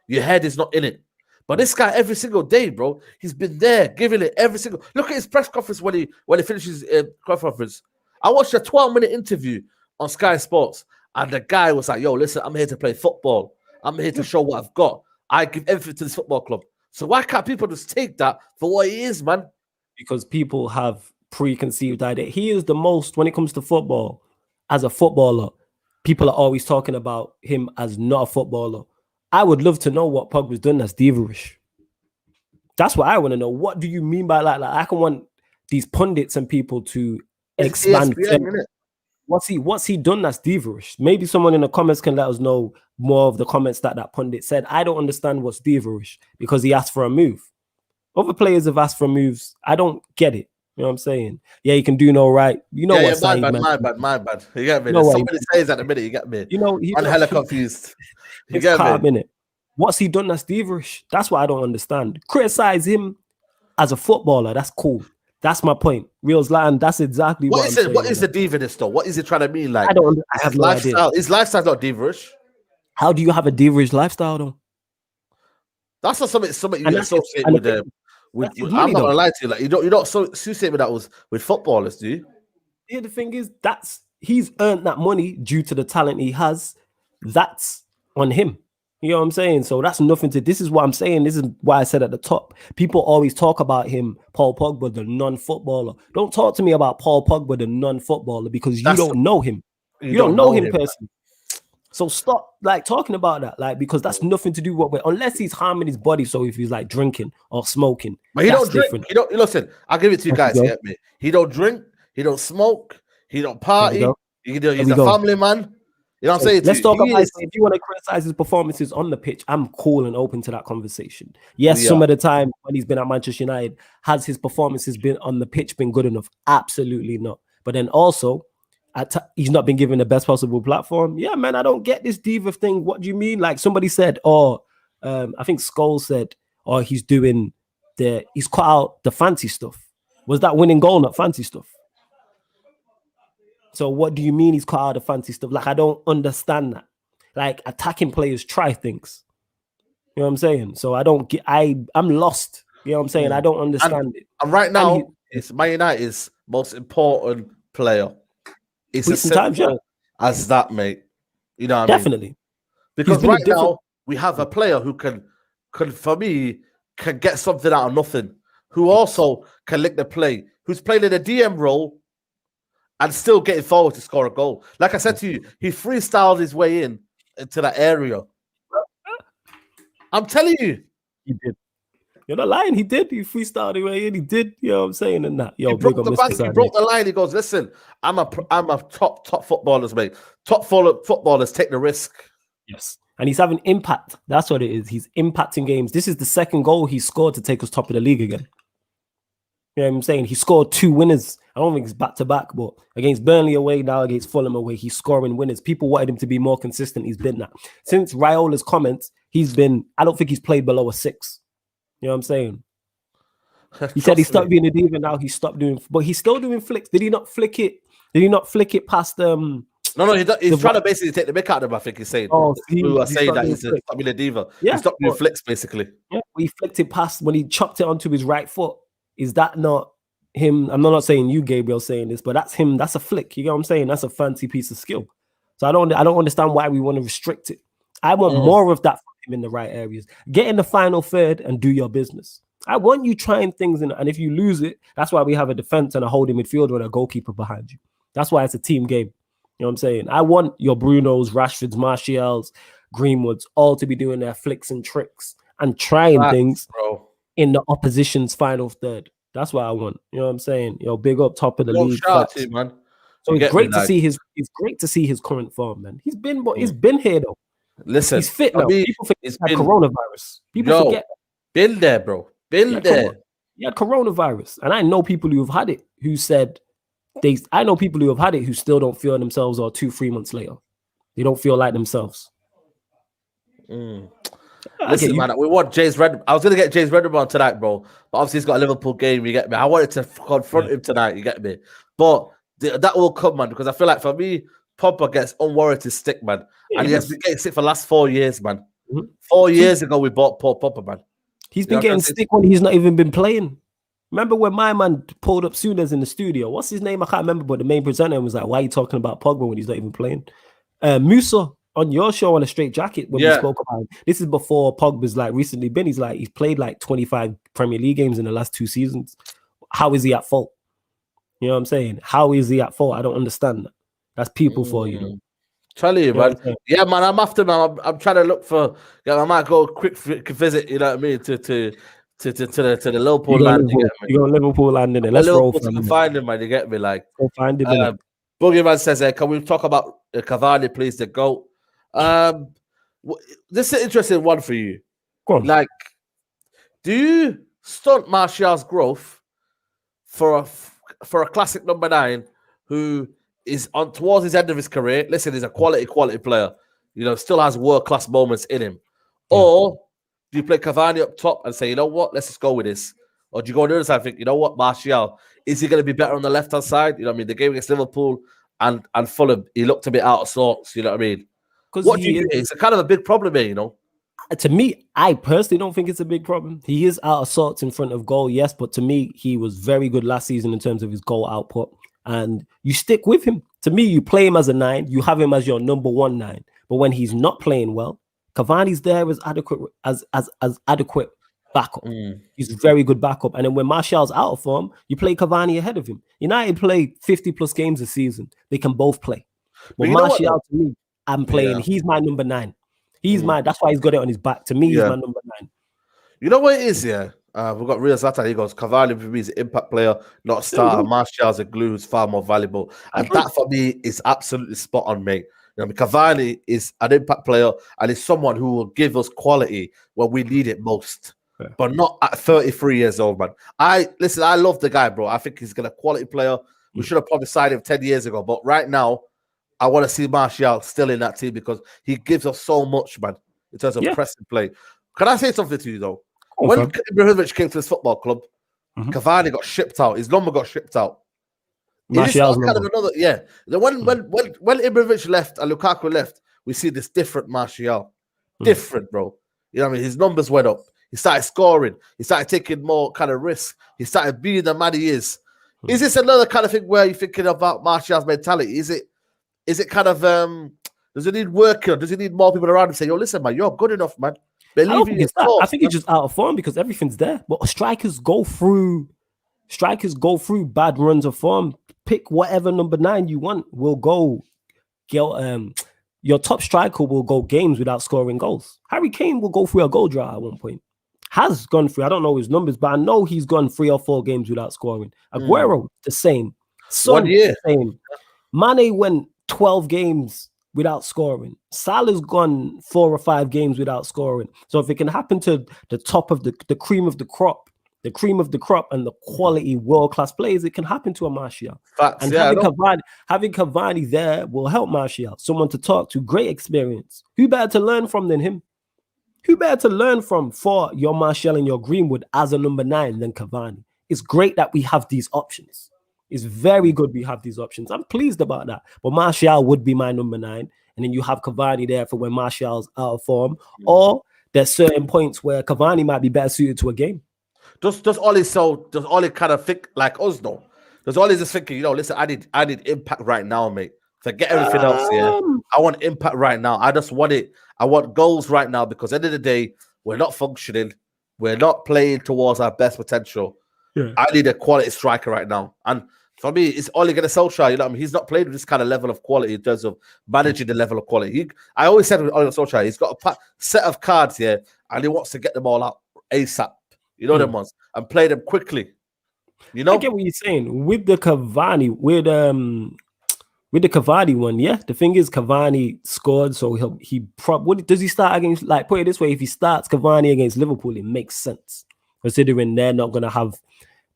Your head is not in it. But this guy, every single day, bro, he's been there giving it every single. Look at his press conference when he finishes press conference. I watched a 12-minute interview on Sky Sports, and the guy was like, "Yo, listen, I'm here to play football. I'm here to show what I've got. I give everything to this football club." So why can't people just take that for what he is, man? Because people have preconceived idea. He is the most, when it comes to football, as a footballer, people are always talking about him as not a footballer. I would love to know what Pogba's done that's diva-ish. That's what I want to know. What do you mean by that? Like, I can want these pundits and people to expand. What's he done that's diva-ish? Maybe someone in the comments can let us know more of the comments that pundit said. I don't understand what's diva-ish because he asked for a move. Other players have asked for moves. I don't get it. You know what I'm saying? Yeah, you can do no right. You know what? My bad. You get me? Somebody says at the minute. You get me? You know, I'm hella confused. You get me? What's he done that's diva-ish? That's what I don't understand. Criticize him as a footballer. That's cool. That's my point. Reels Latin, that's exactly what I'm saying. What is the diva-ness though? What is it trying to mean? Like, I have no idea. His lifestyle's not diva-ish. How do you have a diva-ish lifestyle though? That's not something you associate with them. I'm not gonna lie to you. Like, you don't associate with that with footballers, do you? Yeah, the thing is, he's earned that money due to the talent he has. That's on him. You know what I'm saying? So that's nothing to. This is what I'm saying. This is why I said at the top. People always talk about him, Paul Pogba, the non-footballer. Don't talk to me about Paul Pogba, the non-footballer, because you don't know him. You don't know him personally. So stop talking about that, because that's nothing to do with unless he's harming his body. So if he's like drinking or smoking, but he don't drink. He don't listen. I'll give it to you guys. You get me? He don't drink. He don't smoke. He don't party. He's a family man. You know what I'm saying? Let's talk about if you want to criticize his performances on the pitch. I'm cool and open to that conversation. Yes, some of the time when he's been at Manchester United, has his performances been on the pitch been good enough? Absolutely not. But then also, he's not been given the best possible platform. Yeah, man, I don't get this diva thing. What do you mean? Like somebody said, I think Scholes said, he's cut out the fancy stuff. Was that winning goal, not fancy stuff? So what do you mean he's cut out the fancy stuff? Like, I don't understand that. Like, attacking players try things. You know what I'm saying? So I don't get, I'm lost. You know what I'm saying? I don't understand it. And right now, it's Man United's most important player. It's as simple as that, mate. You know what I mean? Definitely. Because right now, we have a player who can get something out of nothing, who also can lick the play, who's playing in a DM role and still getting forward to score a goal. Like I said to you, he freestyled his way into that area. I'm telling you. He did. You're not lying. He did. He freestyled his way in. He did. You know what I'm saying? And that. He broke the line. He goes, listen, I'm a top footballers, mate. Top footballers take the risk. Yes. And he's having impact. That's what it is. He's impacting games. This is the second goal he scored to take us top of the league again. You know what I'm saying? He scored 2 winners. I don't think it's back-to-back, but against Burnley away, now against Fulham away, he's scoring winners. People wanted him to be more consistent. He's been that. Since Raiola's comments, I don't think he's played below a 6. You know what I'm saying? He said he stopped being a diva, now he stopped doing, but he's still doing flicks. Did he not flick it? Did he not flick it past No, he's trying to basically take the mick out of him, I think he's saying. People are saying that he's stopped being a diva. Yeah, he stopped doing flicks, basically. Yeah, he flicked it past when he chopped it onto his right foot. Is that not him? I'm not saying you, Gabriel, saying this, but that's him. That's a flick. You know what I'm saying? That's a fancy piece of skill. So I don't understand why we want to restrict it. I want more of that from him in the right areas. Get in the final third and do your business. I want you trying things and if you lose it, that's why we have a defense and a holding midfielder and a goalkeeper behind you. That's why it's a team game. You know what I'm saying? I want your Brunos, Rashfords, Martials, Greenwoods, all to be doing their flicks and tricks and trying things bro. in the opposition's final third. That's what I want. You know what I'm saying? Big up top of the league. Shout out to you, man. So it's great to see it's great to see his current form, man. He's been here though. Listen, he's fit now. People forget it's been, coronavirus. People forget. Been there, bro. Been there. He had coronavirus, and I know people who have had it who said I know people who have had it who still don't feel themselves, or 2-3 months later, they don't feel like themselves. Listen, man, we want James Redmond. I was gonna get James Redmond on tonight, bro, but obviously he's got a Liverpool game. You get me? I wanted to confront him tonight. You get me? But that will come, man, because I feel like for me, Pogba gets unwarranted stick, man, and he has been getting stick for the last 4 years, man. 4 years ago, we bought Paul Pogba, man. He's been getting stick when he's not even been playing. Remember when my man pulled up Souness in the studio? What's his name? I can't remember, but the main presenter was like, "Why are you talking about Pogba when he's not even playing?" Musa on your show on a straight jacket when we spoke about him. This is before Pogba's like recently been. He's played like 25 Premier League games in the last 2 seasons. How is he at fault? You know what I'm saying? How is he at fault? I don't understand that. That's people for you. Tell you, man. Yeah, man. I'm after, man. I'm trying to look for. I might go quick visit. You know what I mean? To the Liverpool land. You go Liverpool land in it. Let's roll. Find him, man. You get me? Like, go find him. Boogeyman says, "Can we talk about Cavani, please? The GOAT." This is an interesting one for you. Go on. Like, do you stunt Martial's growth for a classic number 9 who is on towards his end of his career? Listen, he's a quality player. Still has world-class moments in him. Or do you play Cavani up top and say, you know what, let's just go with this? Or do you go on the other side and think, you know what, Martial, is he going to be better on the left-hand side? You know what I mean? The game against Liverpool and Fulham, he looked a bit out of sorts, you know what I mean? What do you think? It's a kind of a big problem here, To me, I personally don't think it's a big problem. He is out of sorts in front of goal, yes, but to me, he was very good last season in terms of his goal output. And you stick with him. To me, you play him as a 9, you have him as your number 1 9. But when he's not playing well, Cavani's there as adequate backup. He's a very good backup. And then when Martial's out of form, you play Cavani ahead of him. United play 50 plus games a season. They can both play. But Martial, to me, I'm playing. He's my number 9. He's that's why he's got it on his back. To me, he's my number 9. You know what it is, yeah? We've got Real Zlatan. He goes, Cavani for me is an impact player, not a starter. Martial's a glue who's far more valuable. And that for me is absolutely spot on, mate. Cavani is an impact player and is someone who will give us quality when we need it most. But not at 33 years old, man. I love the guy, bro. I think he's a quality player. We should have probably signed him 10 years ago. But right now, I want to see Martial still in that team because he gives us so much, man, in terms of pressing play. Can I say something to you, though? When Ibrahimovic came to this football club, Cavani got shipped out. His number got shipped out. Martial's kind of another, When Ibrahimovic left and Lukaku left, we see this different Martial. Different, bro. You know what I mean? His numbers went up. He started scoring. He started taking more kind of risks. He started being the man he is. Is this another kind of thing where you're thinking about Martial's mentality? Is it kind of does it need work or does he need more people around him saying, yo, listen, man, you're good enough, man. I think it's just out of form because everything's there. But strikers go through bad runs of form. Pick whatever number 9 you want. Will go. Your top striker will go games without scoring goals. Harry Kane will go through a goal drought at one point. Has gone through. I don't know his numbers, but I know he's gone 3 or 4 games without scoring. Aguero, the same. Son, 1 year. The same. Mane went 12 games without scoring. Salah's gone 4 or 5 games without scoring. So if it can happen to the top of the cream of the crop and the quality world-class players, it can happen to a Martial. Facts, and having Cavani there will help Martial. Someone to talk to, great experience. Who better to learn from than him? Who better to learn from for your Martial and your Greenwood as a number 9 than Cavani? It's great that we have these options. It's very good we have these options. I'm pleased about that. But Martial would be my number 9. And then you have Cavani there for when Martial's out of form. Or there's certain points where Cavani might be better suited to a game. Does Ollie kind of think like us, though? Does Ollie just thinking, listen, I need impact right now, mate. Forget everything else, yeah. I want impact right now. I just want it. I want goals right now because at the end of the day, we're not functioning. We're not playing towards our best potential. Yeah. I need a quality striker right now. And For me, it's Ole Gunnar Solskjaer. You know what I mean? He's not played with this kind of level of quality in terms of managing the level of quality. I always said with Ole Gunnar Solskjaer, he's got a set of cards here, and he wants to get them all out ASAP. You know them ones, and play them quickly. You know, I get what you're saying with the Cavani, with the Cavani one. Yeah, the thing is, Cavani scored, so what does he start against? Like, put it this way: if he starts Cavani against Liverpool, it makes sense considering they're not going to have.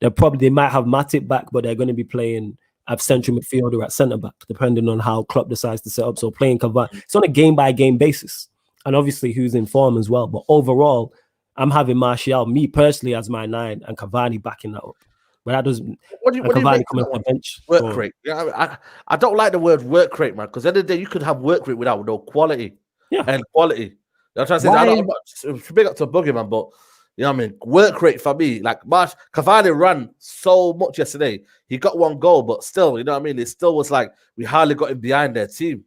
They might have Matip back, but they're going to be playing at central midfield or at centre back, depending on how Klopp decides to set up. So playing Cavani, it's on a game by game basis, and obviously who's in form as well. But overall, I'm having Martial, me personally, as my 9, and Cavani backing that up. But that doesn't. What do you Cavani coming off the bench. Work rate. Yeah, I don't like the word work rate, man, because at the end of the day, you could have work rate without no quality. Yeah. And quality. I'm trying to say, I don't big up to Boogie, man, but you know what I mean? Work rate for me, like Cavani ran so much yesterday. He got 1 goal, but still, you know what I mean? It still was like we hardly got him behind their team.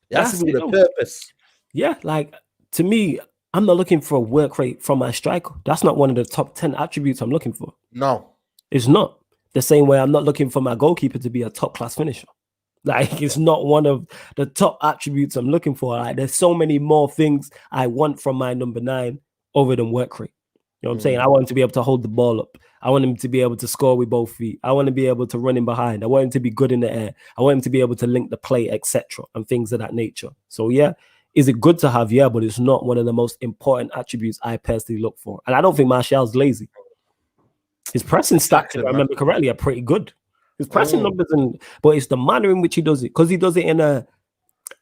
It has to be with a purpose. Yeah, like to me, I'm not looking for a work rate from my striker. That's not one of the top 10 attributes I'm looking for. No. It's not. The same way I'm not looking for my goalkeeper to be a top-class finisher. Like, it's not one of the top attributes I'm looking for. Like, there's so many more things I want from my number 9 other than work rate. You know what I'm saying? I want him to be able to hold the ball up. I want him to be able to score with both feet. I want to be able to run in behind. I want him to be good in the air. I want him to be able to link the play, etc., and things of that nature. So, yeah, is it good to have? Yeah, but it's not one of the most important attributes I personally look for. And I don't think Martial's lazy. His pressing stats, if I remember correctly, are pretty good. His pressing numbers, but it's the manner in which he does it. Because he does it in a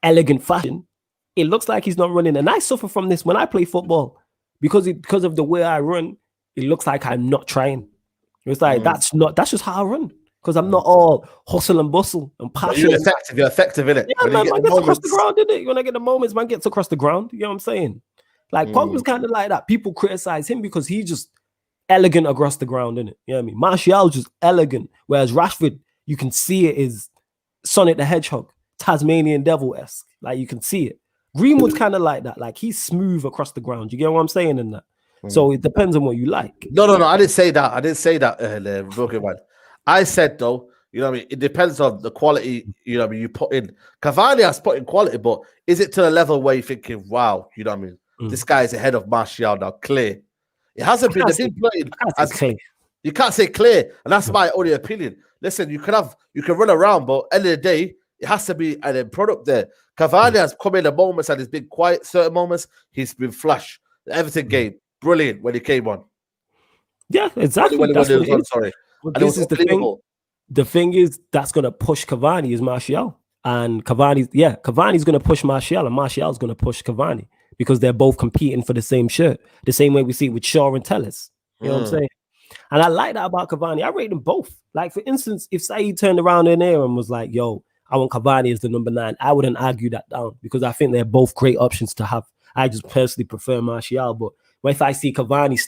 elegant fashion. It looks like he's not running. And I suffer from this when I play football. Because of the way I run, it looks like I'm not trying. It's like that's just how I run. Because I'm not all hustle and bustle and passion. You're effective in it. Yeah, man gets across the ground, isn't it? When I get the moments, man gets across the ground. You know what I'm saying? Like Pogba's kind of like that. People criticize him because he's just elegant across the ground, innit? You know what I mean? Martial's just elegant. Whereas Rashford, you can see it is Sonic the Hedgehog, Tasmanian Devil-esque. Like you can see it. Greenwood's kind of like that. Like he's smooth across the ground. You get what I'm saying in that? So it depends on what you like. No. I didn't say that. Man. I said though, you know what I mean? It depends on the quality, you know what I mean, you put in. Cavani has put in quality, but is it to the level where you're thinking, wow, you know what I mean? This guy is ahead of Martial now, clear. It hasn't been played as clear. You can't say clear, and that's my only opinion. Listen, you can run around, but end of the day, it has to be an end product there. Cavani has come in the moments and he's been quiet. Certain moments, he's been flash. The Everton game, brilliant when he came on. Yeah, exactly. Sorry. But this is the thing. The thing is, that's going to push Cavani is Martial. And Cavani's going to push Martial, and Martial's going to push Cavani because they're both competing for the same shirt. The same way we see it with Shaw and Telles. You know what I'm saying? And I like that about Cavani. I rate them both. Like, for instance, if Saeed turned around in there and was like, yo, I want Cavani as the number 9, I wouldn't argue that down because I think they're both great options to have. I just personally prefer Martial. But if I see Cavani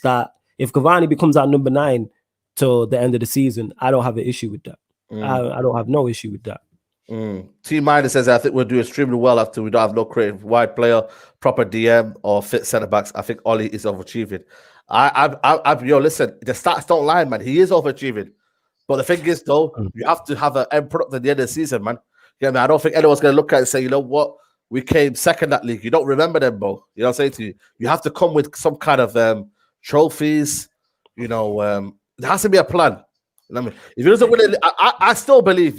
if Cavani becomes our number 9 till the end of the season, I don't have an issue with that. I don't have no issue with that. T Minor says, I think we'll do extremely well after we don't have no creative wide player, proper DM, or fit centre backs. I think Ollie is overachieving. Listen, the stats don't lie, man. He is overachieving. But the thing is, though, you have to have an end product at the end of the season, man. Yeah, man. I don't think anyone's going to look at it and say, you know what, we came second that league. You don't remember them, bro. You know what I'm saying to you? You have to come with some kind of trophies. You know, there has to be a plan. You know what I mean? If he doesn't win it, I still believe,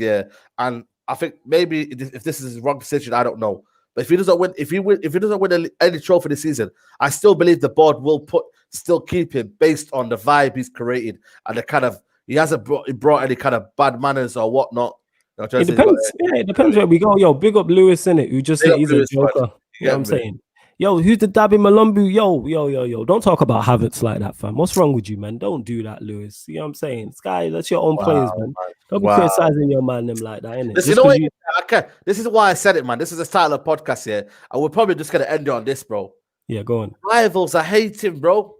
and I think maybe if this is his wrong decision, I don't know. But if he doesn't win, if he doesn't win any trophy this season, I still believe the board will still keep him based on the vibe he's created and the kind of he hasn't brought any kind of bad manners or whatnot. It depends. It depends where we go. Yo, big up Lewis in it. Who just said he's a joker. You know what I'm saying? Yo, who's the Dabby Malumbu? Yo. Don't talk about Havertz like that, fam. What's wrong with you, man? Don't do that, Lewis. You know what I'm saying? Sky, that's your own players, man. Don't be criticizing your man them like that, innit? This is why I said it, man. This is the style of podcast here. And we're probably just going to end it on this, bro. Yeah, go on. Rivals, I hate him, bro.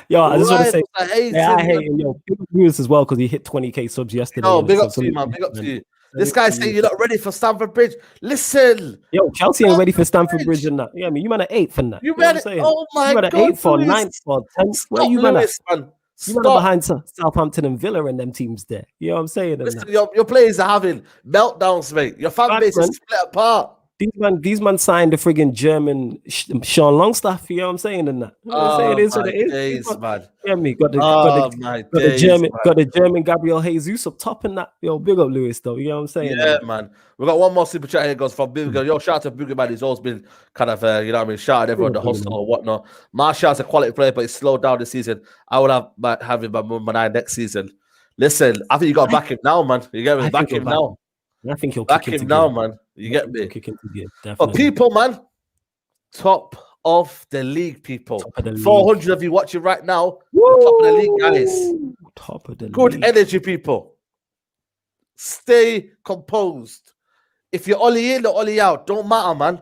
Yo, I just want to say, I hate him. Yo, big up Lewis as well because he hit 20k subs yesterday. Oh, big up to you, man. Big up to you. This guy's saying you're not ready for Stamford Bridge. Listen. Yo, Chelsea ain't ready for Stamford Bridge and that. Yeah, I mean, you man at 8th for that. You man, oh my God. You man at 8th for 9th for 10th. Where you man at? You run Stop. behind Southampton and Villa and them teams there. You know what I'm saying? And Listen, your players are having meltdowns, mate. Your fan base is split apart. These man signed the friggin' German Sean Longstaff. You know what I'm saying? And that. You know what I'm saying? It is what it is. Days, man. Yeah, me got the German Gabriel Jesus up top and that. Yo, big up Lewis though. You know what I'm saying? Yeah, man. We got one more super chat here. Goes from Boogie. Yo, shout out to Boogie, man. He's always been kind of, you know what I mean, shout out everyone the hustle or whatnot. Martial's a quality player, but he's slowed down this season. I would have him by number 9 next season. Listen, I think you got to back him now, man. You get me? Back him now. I think he'll back him now, man. You get me? But people, man, top of the league, people. 400 of you watching right now. Top of the league, guys. Top of the good league. energy, people. Stay composed. If you're Ollie in or Ollie out, don't matter, man.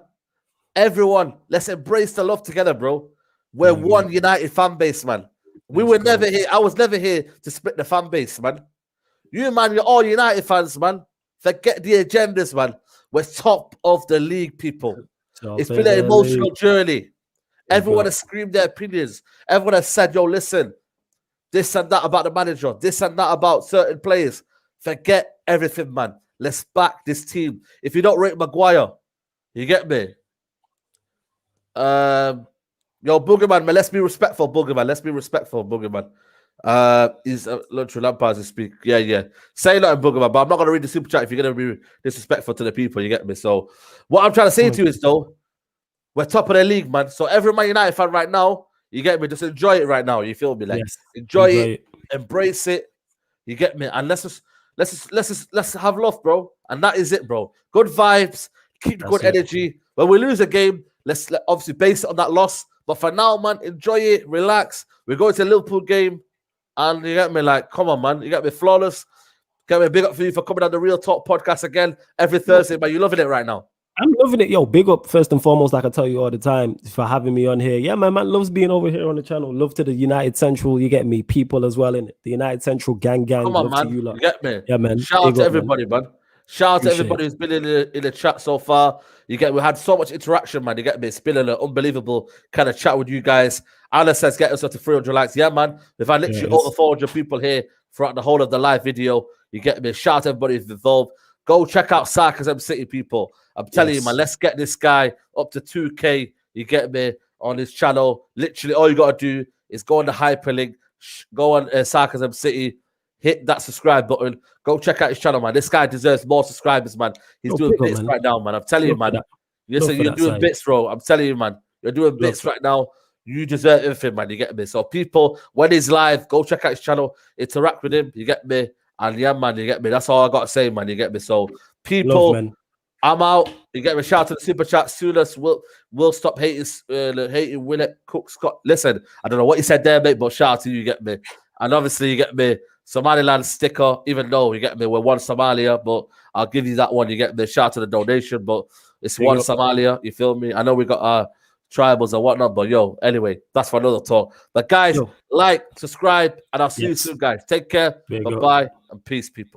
Everyone, let's embrace the love together, bro. We're one united fan base, man. We were never here. I was never here to split the fan base, man. You, man, you're all United fans, man. Forget the agendas, man. We're top of the league, people. It's been an emotional journey. Everyone has screamed their opinions. Everyone has said, yo, listen, this and that about the manager, this and that about certain players. Forget everything, man. Let's back this team. If you don't rate Maguire, you get me? Yo, Boogerman, man, let's be respectful, Boogerman. Let's be respectful, Boogerman. He's literally Lampard to speak. Yeah. Say nothing, Boogerman, but I'm not going to read the super chat if you're going to be disrespectful to the people, you get me? So, what I'm trying to say to you is, though, we're top of the league, man. So, every Man United fan right now, you get me? Just enjoy it right now. You feel me? Like, enjoy it, embrace it. You get me? And let's have love, bro. And that is it, bro. Good vibes, keep good energy. When we lose a game, let's obviously base it on that loss. But for now, man, enjoy it, relax. We're going to the Liverpool game, and you get me, like, come on, man. You got me flawless. Get me, big up for you for coming on the Real Talk podcast again every Thursday, man. You loving it right now? I'm loving it. Yo, big up first and foremost, like I tell you all the time, for having me on here. Yeah, man loves being over here on the channel. Love to the United Central, you get me, people as well in it. The United Central gang. Come on, love man. To you, you get me? Yeah, man. Shout out to everybody, man. Shout out to everybody who's been in the chat so far. You get, we had so much interaction, man. You get me? It's been an unbelievable kind of chat with you guys. Alice says, get us up to 300 likes. Yeah, man. We've had literally over 400 people here throughout the whole of the live video. You get me? Shout out to everybody who's involved. Go check out Sarcasm City, people. I'm telling you, man, let's get this guy up to 2K. You get me? On his channel. Literally, all you got to do is go on the hyperlink, go on Sarcasm City, hit that subscribe button. Go check out his channel, man. This guy deserves more subscribers, man. He's doing bits right now, man. I'm telling you, man. Listen, you're doing bits, bro. I'm telling you, man. You're doing bits right now. You deserve everything, man. You get me? So, people, when he's live, go check out his channel. Interact with him. You get me? And yeah, man, you get me? That's all I got to say, man. You get me? So, people, I'm out. You get me? Shout out to the super chat. Soonest will stop hating Willett Cook Scott. Listen, I don't know what you said there, mate, but shout out to you. You get me? And obviously, you get me? Somaliland sticker, even though you get me, we're one Somalia, but I'll give you that one. You get me, shout out to the donation, but it's one Somalia. You feel me? I know we got our tribals and whatnot, but yo, anyway, that's for another talk. But guys, like, subscribe, and I'll see you soon, guys. Take care. Bye-bye, and peace, people.